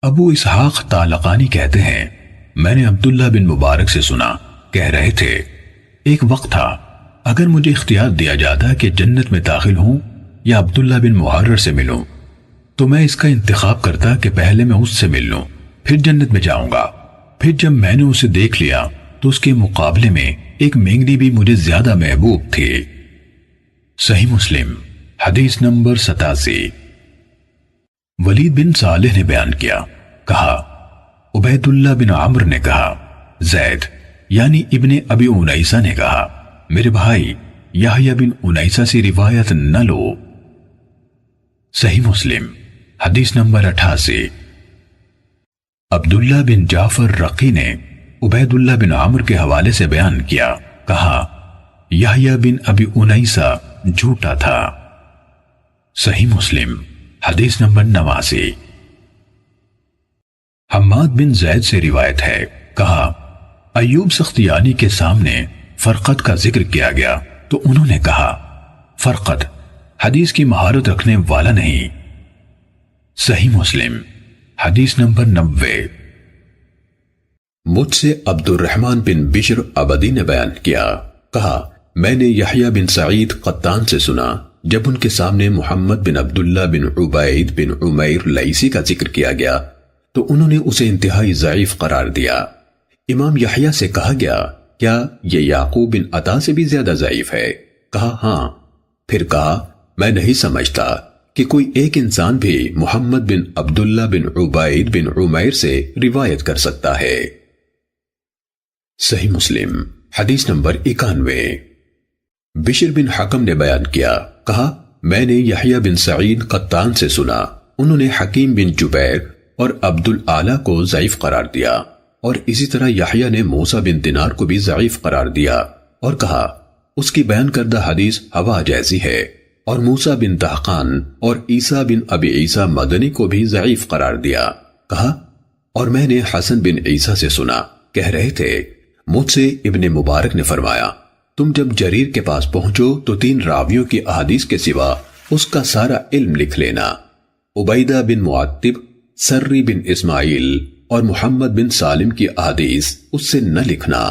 [SPEAKER 1] ابو اسحاق طالقانی کہتے ہیں میں نے عبداللہ بن مبارک سے سنا، کہہ رہے تھے ایک وقت تھا اگر مجھے اختیار دیا جاتا کہ جنت میں داخل ہوں یا عبداللہ بن محرر سے ملوں تو میں اس کا انتخاب کرتا کہ پہلے میں اس سے مل لوں پھر جنت میں جاؤں گا۔ پھر جب میں نے اسے دیکھ لیا تو اس کے مقابلے میں ایک مینگنی بھی مجھے زیادہ محبوب تھی۔ صحیح مسلم حدیث نمبر 87۔ ولید بن صالح نے بیان کیا، کہا عبید اللہ بن عمرو نے کہا زید یعنی ابن ابی انیسہ نے کہا میرے بھائی یحییٰ بن انیسہ سے روایت نہ لو۔ صحیح مسلم حدیث نمبر 88۔ عبداللہ بن جعفر رقی نے عبید اللہ بن عمرو کے حوالے سے بیان کیا، کہا یحییٰ بن ابی انیسہ جھوٹا تھا۔ صحیح مسلم حدیث نمبر 89۔ حماد بن زید سے روایت ہے، کہا ایوب سختیانی کے سامنے فرقت کا ذکر کیا گیا تو انہوں نے کہا فرقت حدیث کی مہارت رکھنے والا نہیں۔ صحیح مسلم حدیث نمبر 90۔
[SPEAKER 2] مجھ سے عبد الرحمن بن بشر عبدی نے بیان کیا، کہا میں نے یحییٰ بن سعید قطان سے سنا جب ان کے سامنے محمد بن عبداللہ بن عبید بن عمیر لیثی کا ذکر کیا گیا تو انہوں نے اسے انتہائی ضعیف قرار دیا۔ امام یحییٰ سے کہا گیا کیا یہ یعقوب بن عطا سے بھی زیادہ ضعیف ہے؟ کہا ہاں۔ پھر کہا میں نہیں سمجھتا کہ کوئی ایک انسان بھی محمد بن عبداللہ بن عبید بن عمیر سے روایت کر سکتا ہے۔ صحیح مسلم حدیث نمبر 91۔ بشر بن حکم نے بیان کیا، کہا میں نے یحییٰ بن سعید قطان سے سنا، انہوں نے حکیم بن جبیر اور عبد الاعلی کو ضعیف قرار دیا، اور اسی طرح یحییٰ نے موسیٰ بن دینار کو بھی ضعیف قرار دیا اور کہا اس کی بیان کردہ حدیث ہوا جیسی ہے، اور موسیٰ بن دہقان اور عیسیٰ بن ابی عیسیٰ مدنی کو بھی ضعیف قرار دیا۔ کہا اور میں نے حسن بن عیسیٰ سے سنا، کہہ رہے تھے مجھ سے ابن مبارک نے فرمایا تم جب جریر کے پاس پہنچو تو 3 راویوں کی احادیث کے سوا اس کا سارا علم لکھ لینا، عبیدہ بن معتب، سری بن اسماعیل اور محمد بن سالم کی احادیث اس سے نہ لکھنا۔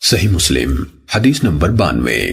[SPEAKER 2] صحیح مسلم حدیث نمبر 92۔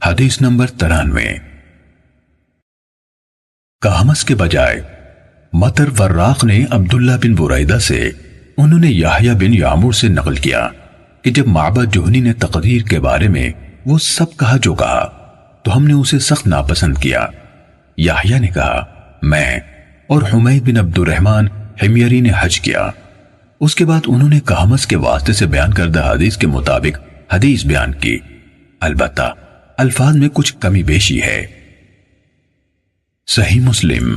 [SPEAKER 1] حدیث نمبر 93۔ کہمس کے بجائے مطر وراق نے عبداللہ بن بریدہ سے، انہوں نے یحییٰ بن یعمر سے نقل کیا کہ جب معبد جہنی نے تقدیر کے بارے میں وہ سب کہا جو کہا تو ہم نے اسے سخت ناپسند کیا۔ یحییٰ نے کہا میں اور حمید بن عبد الرحمن حمیری نے حج کیا۔ اس کے بعد انہوں نے کہمس کے واسطے سے بیان کردہ حدیث کے مطابق حدیث بیان کی، البتہ الفاظ میں کچھ کمی بیشی ہے۔ صحیح مسلم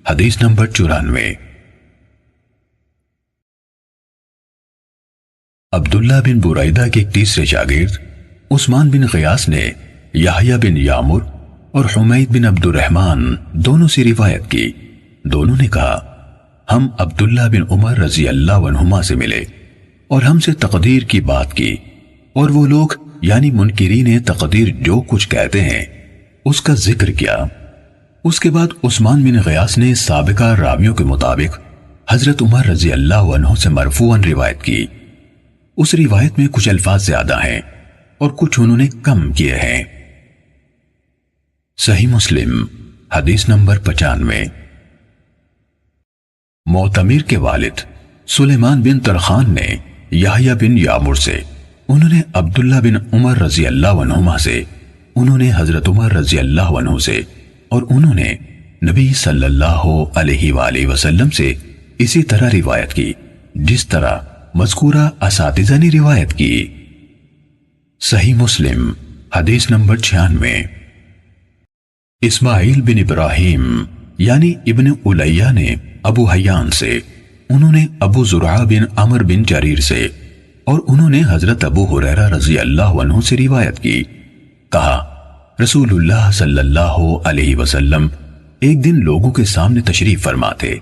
[SPEAKER 1] حدیث نمبر 94۔ عبداللہ بن بریدہ کے ایک تیسرے شاگرد عثمان بن غیاث نے یحییٰ بن یعمر اور حمید بن عبد الرحمن دونوں سے روایت کی۔ دونوں نے کہا ہم عبداللہ بن عمر رضی اللہ عنہما سے ملے اور ہم سے تقدیر کی بات کی، اور وہ لوگ یعنی منکرین تقدیر جو کچھ کہتے ہیں اس کا ذکر کیا۔ اس کے بعد عثمان بن غیاث نے سابقہ راویوں کے مطابق حضرت عمر رضی اللہ عنہ سے مرفوعاً روایت کی۔ اس روایت میں کچھ الفاظ زیادہ ہیں اور کچھ انہوں نے کم کیے ہیں۔ صحیح مسلم حدیث نمبر 95۔ معتمر کے والد سلیمان بن ترخان نے یحییٰ بن یعمر سے، انہوں نے عبداللہ بن عمر رضی اللہ عنہما سے، انہوں نے حضرت عمر رضی اللہ عنہ سے، اور انہوں نے نبی صلی اللہ علیہ وآلہ وسلم سے اسی طرح روایت کی جس طرح مذکورہ اساتذہ نے روایت کی۔ صحیح مسلم حدیث نمبر 96۔ اسماعیل بن ابراہیم یعنی ابن الیہ نے ابو حیان سے، انہوں نے ابو زرعہ بن عمر بن جریر سے، اور انہوں نے حضرت ابو ہریرہ رضی اللہ عنہ سے روایت کی، کہا رسول اللہ صلی اللہ علیہ وسلم ایک دن لوگوں کے سامنے تشریف فرما تھے۔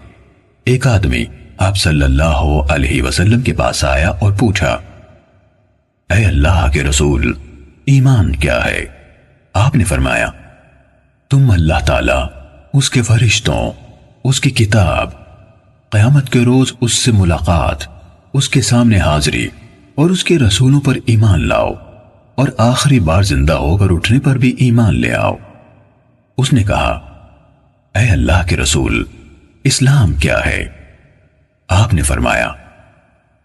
[SPEAKER 1] ایک آدمی آپ صلی اللہ علیہ وسلم کے پاس آیا اور پوچھا، اے اللہ کے رسول، ایمان کیا ہے؟ آپ نے فرمایا، تم اللہ تعالیٰ، اس کے فرشتوں، اس کی کتاب، قیامت کے روز اس سے ملاقات، اس کے سامنے حاضری اور اس کے رسولوں پر ایمان لاؤ، اور آخری بار زندہ ہو کر اٹھنے پر بھی ایمان لے آؤ۔ اس نے کہا، اے اللہ کے رسول، اسلام کیا ہے؟ آپ نے فرمایا،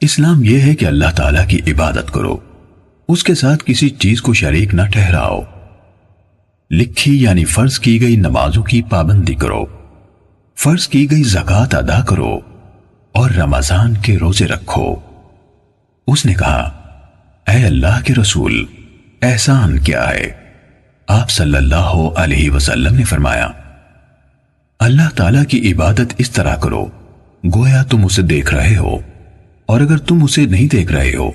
[SPEAKER 1] اسلام یہ ہے کہ اللہ تعالیٰ کی عبادت کرو، اس کے ساتھ کسی چیز کو شریک نہ ٹھہراؤ، لکھی یعنی فرض کی گئی نمازوں کی پابندی کرو، فرض کی گئی زکوٰۃ ادا کرو، اور رمضان کے روزے رکھو۔ اس نے کہا، اے اللہ کے رسول، احسان کیا ہے؟ آپ صلی اللہ علیہ وسلم نے فرمایا، اللہ تعالیٰ کی عبادت اس طرح کرو گویا تم اسے دیکھ رہے ہو، اور اگر تم اسے نہیں دیکھ رہے ہو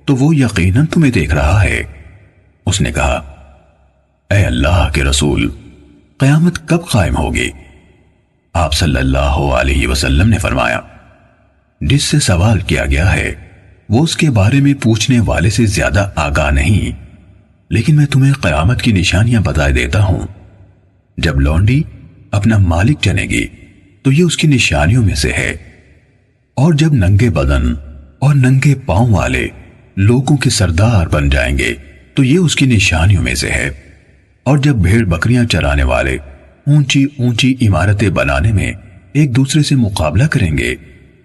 [SPEAKER 1] تو وہ یقیناً تمہیں دیکھ رہا ہے۔ اس نے کہا، اے اللہ کے رسول، قیامت کب قائم ہوگی؟ آپ صلی اللہ علیہ وسلم نے فرمایا، جس سے سوال کیا گیا ہے وہ اس کے بارے میں پوچھنے والے سے زیادہ آگاہ نہیں، لیکن میں تمہیں قیامت کی نشانیاں بتا دیتا ہوں۔ جب لونڈی اپنا مالک جنے گی تو یہ اس کی نشانیوں میں سے ہے، اور جب ننگے بدن اور ننگے پاؤں والے لوگوں کے سردار بن جائیں گے تو یہ اس کی نشانیوں میں سے ہے، اور جب بھیڑ بکریاں چرانے والے اونچی اونچی عمارتیں بنانے میں ایک دوسرے سے مقابلہ کریں گے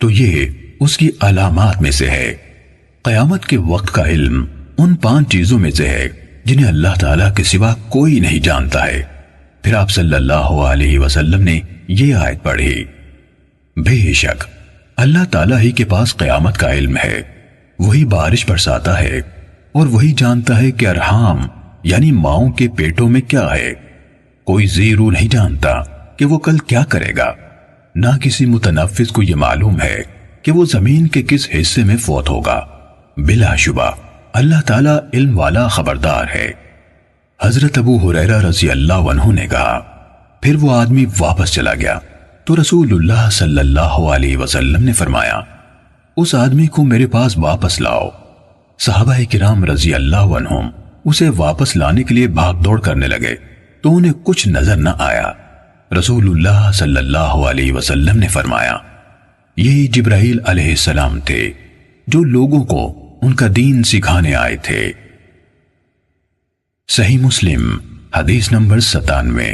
[SPEAKER 1] تو یہ اس کی علامات میں سے ہے۔ قیامت کے وقت کا علم ان 5 چیزوں میں سے ہے جنہیں اللہ تعالیٰ کے سوا کوئی نہیں جانتا ہے۔ پھر آپ صلی اللہ علیہ وسلم نے یہ آیت پڑھی، بے شک اللہ تعالیٰ ہی کے پاس قیامت کا علم ہے، وہی بارش برساتا ہے، اور وہی جانتا ہے کہ ارحام یعنی ماؤں کے پیٹوں میں کیا ہے۔ کوئی زیرو نہیں جانتا کہ وہ کل کیا کرے گا، نہ کسی متنفس کو یہ معلوم ہے کہ وہ زمین کے کس حصے میں فوت ہوگا۔ بلا شبہ اللہ تعالیٰ علم والا خبردار ہے۔ حضرت ابو ہریرہ رضی اللہ عنہ نے کہا، پھر وہ آدمی واپس چلا گیا تو رسول اللہ صلی اللہ علیہ وسلم نے فرمایا، اس آدمی کو میرے پاس واپس لاؤ۔ صحابہ کرام رضی اللہ عنہم اسے واپس لانے کے لیے بھاگ دوڑ کرنے لگے تو انہیں کچھ نظر نہ آیا۔ رسول اللہ صلی اللہ علیہ وسلم نے فرمایا، یہی جبرائیل علیہ السلام تھے جو لوگوں کو ان کا دین سکھانے آئے تھے۔ صحیح مسلم حدیث نمبر 97۔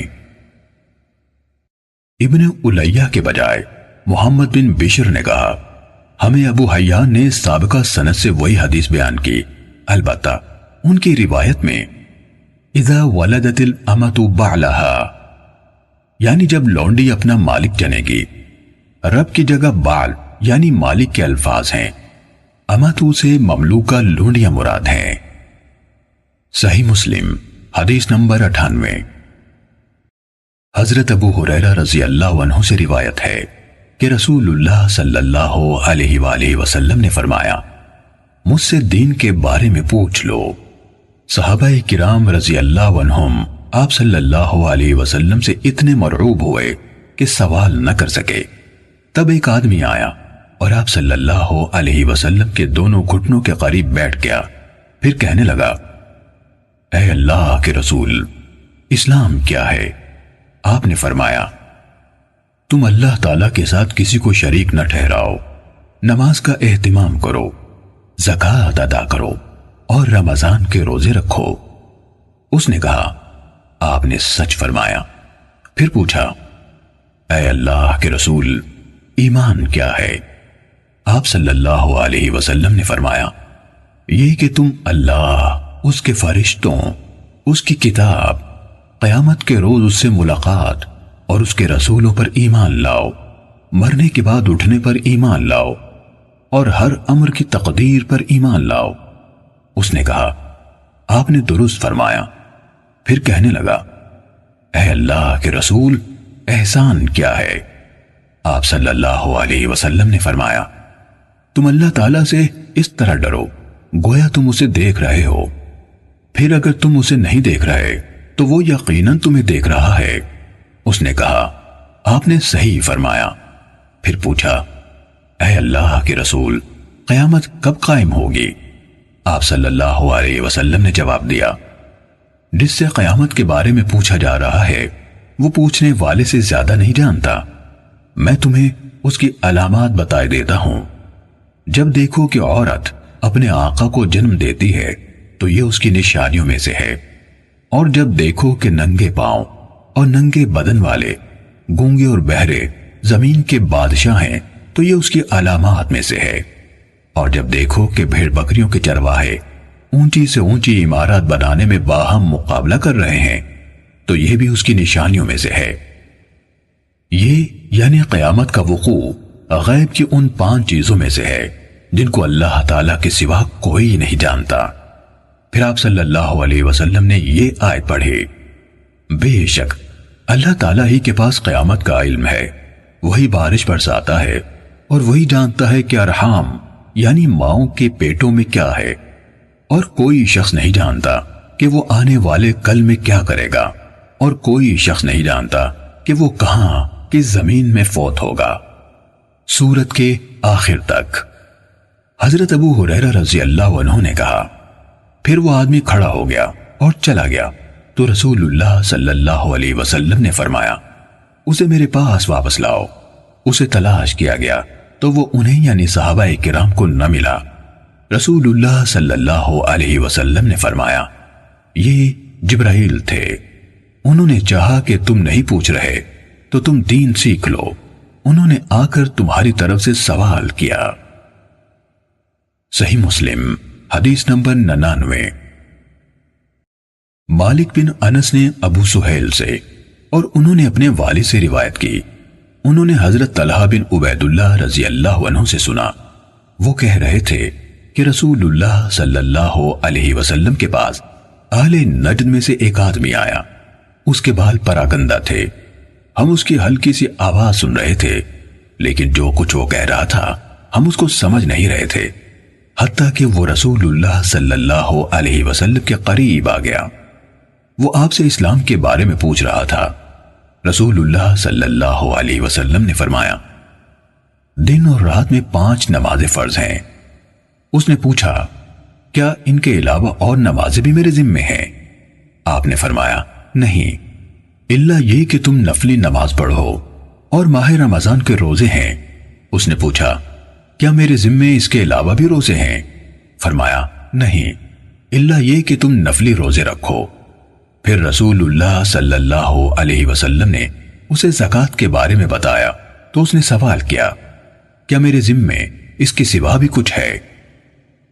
[SPEAKER 1] ابن الیہ کے بجائے محمد بن بشر نے کہا ہمیں ابو حیان نے سابقہ سند سے وہی حدیث بیان کی، البتہ ان کی روایت میں اذا ولدت الامۃ بعلہا، یعنی جب لونڈی اپنا مالک جنے گی۔ رب کی جگہ بال یعنی مالک کے الفاظ ہیں، اماتو سے مملوکہ لونڈیاں مراد ہیں۔ صحیح مسلم حدیث نمبر 98۔ حضرت ابو ہریرہ رضی اللہ عنہ سے روایت ہے کہ رسول اللہ صلی اللہ علیہ وآلہ وسلم نے فرمایا مجھ سے دین کے بارے میں پوچھ لو۔ صحابہ کرام رضی اللہ عنہم آپ صلی اللہ علیہ وسلم سے اتنے مرعوب ہوئے کہ سوال نہ کر سکے۔ تب ایک آدمی آیا اور آپ صلی اللہ علیہ وسلم کے دونوں گھٹنوں کے قریب بیٹھ گیا، پھر کہنے لگا اے اللہ کے رسول، اسلام کیا ہے؟ آپ نے فرمایا تم اللہ تعالیٰ کے ساتھ کسی کو شریک نہ ٹھہراؤ، نماز کا اہتمام کرو، زکوٰۃ ادا کرو اور رمضان کے روزے رکھو۔ اس نے کہا آپ نے سچ فرمایا۔ پھر پوچھا اے اللہ کے رسول، ایمان کیا ہے؟ آپ صلی اللہ علیہ وسلم نے فرمایا یہ کہ تم اللہ، اس کے فرشتوں، اس کی کتاب، قیامت کے روز اس سے ملاقات اور اس کے رسولوں پر ایمان لاؤ، مرنے کے بعد اٹھنے پر ایمان لاؤ اور ہر امر کی تقدیر پر ایمان لاؤ۔ اس نے کہا آپ نے درست فرمایا۔ پھر کہنے لگا اے اللہ کے رسول، احسان کیا ہے؟ آپ صلی اللہ علیہ وسلم نے فرمایا تم اللہ تعالیٰ سے اس طرح ڈرو گویا تم اسے دیکھ رہے ہو، پھر اگر تم اسے نہیں دیکھ رہے تو وہ یقیناً تمہیں دیکھ رہا ہے۔ اس نے کہا آپ نے صحیح فرمایا۔ پھر پوچھا اے اللہ کے رسول، قیامت کب قائم ہوگی؟ آپ صلی اللہ علیہ وسلم نے جواب دیا جس سے قیامت کے بارے میں پوچھا جا رہا ہے وہ پوچھنے والے سے زیادہ نہیں جانتا، میں تمہیں اس کی علامات بتائے دیتا ہوں۔ جب دیکھو کہ عورت اپنے آقا کو جنم دیتی ہے تو یہ اس کی نشانیوں میں سے ہے، اور جب دیکھو کہ ننگے پاؤں اور ننگے بدن والے، گونگے اور بہرے زمین کے بادشاہ ہیں تو یہ اس کی علامات میں سے ہے، اور جب دیکھو کہ بھیڑ بکریوں کے چرواہے اونچی سے اونچی عمارات بنانے میں باہم مقابلہ کر رہے ہیں تو یہ بھی اس کی نشانیوں میں سے ہے۔ یہ یعنی قیامت کا وقوع غیب کی ان 5 چیزوں میں سے ہے جن کو اللہ تعالیٰ کے سوا کوئی نہیں جانتا۔ پھر آپ صلی اللہ علیہ وسلم نے یہ آیت پڑھی بے شک اللہ تعالیٰ ہی کے پاس قیامت کا علم ہے، وہی بارش برساتا ہے اور وہی جانتا ہے کہ ارحام یعنی ماؤں کے پیٹوں میں کیا ہے، اور کوئی شخص نہیں جانتا کہ وہ آنے والے کل میں کیا کرے گا، اور کوئی شخص نہیں جانتا کہ وہ کہاں کس زمین میں فوت ہوگا۔ سورت کے آخر تک۔ حضرت ابو ہریرہ رضی اللہ عنہ نے کہا پھر وہ آدمی کھڑا ہو گیا اور چلا گیا تو رسول اللہ صلی اللہ علیہ وسلم نے فرمایا اسے میرے پاس واپس لاؤ۔ اسے تلاش کیا گیا تو وہ انہیں یعنی صحابہ کرام کو نہ ملا۔ رسول اللہ صلی اللہ علیہ وسلم نے فرمایا یہ جبرائیل تھے، انہوں نے چاہا کہ تم نہیں پوچھ رہے تو تم دین سیکھ لو، انہوں نے آ کر تمہاری طرف سے سوال کیا۔ صحیح مسلم حدیث نمبر 99۔ مالک بن انس نے ابو سہیل سے اور انہوں نے اپنے والد سے روایت کی، انہوں نے حضرت طلحہ بن عبید اللہ رضی اللہ عنہ سے سنا، وہ کہہ رہے تھے کہ رسول اللہ صلی اللہ علیہ وسلم کے پاس اہل نجد میں سے ایک آدمی آیا، اس کے بال پراگندہ تھے، ہم اس کی ہلکی سی آواز سن رہے تھے لیکن جو کچھ وہ کہہ رہا تھا ہم اس کو سمجھ نہیں رہے تھے، حتیٰ کہ وہ رسول اللہ صلی اللہ علیہ وسلم کے قریب آ گیا۔ وہ آپ سے اسلام کے بارے میں پوچھ رہا تھا۔ رسول اللہ صلی اللہ علیہ وسلم نے فرمایا دن اور رات میں 5 نمازیں فرض ہیں۔ اس نے پوچھا کیا ان کے علاوہ اور نمازیں بھی میرے ذمے ہیں؟ آپ نے فرمایا نہیں، الا یہ کہ تم نفلی نماز پڑھو اور ماہ رمضان کے روزے ہیں۔ اس نے پوچھا کیا میرے ذمے اس کے علاوہ بھی روزے ہیں؟ فرمایا نہیں، الا یہ کہ تم نفلی روزے رکھو۔ پھر رسول اللہ صلی اللہ علیہ وسلم نے اسے زکوٰۃ کے بارے میں بتایا تو اس نے سوال کیا، کیا میرے ذمے اس کے سوا بھی کچھ ہے؟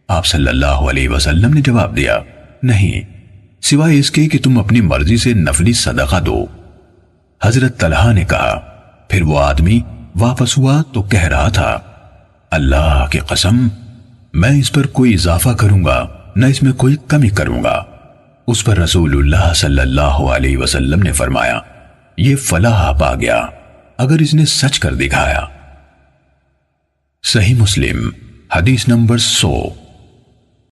[SPEAKER 1] آپ صلی اللہ علیہ وسلم نے جواب دیا، نہیں، سوائے اس کے کہ تم اپنی مرضی سے نفلی صدقہ دو۔ حضرت طلحہ نے کہا، پھر وہ آدمی واپس ہوا تو کہہ رہا تھا، اللہ کی قسم، میں اس پر کوئی اضافہ کروں گا نہ اس میں کوئی کمی کروں گا۔ اس پر رسول اللہ صلی اللہ علیہ وسلم نے فرمایا، یہ فلاح پا گیا اگر اس نے سچ کر دکھایا۔ صحیح مسلم حدیث نمبر 100۔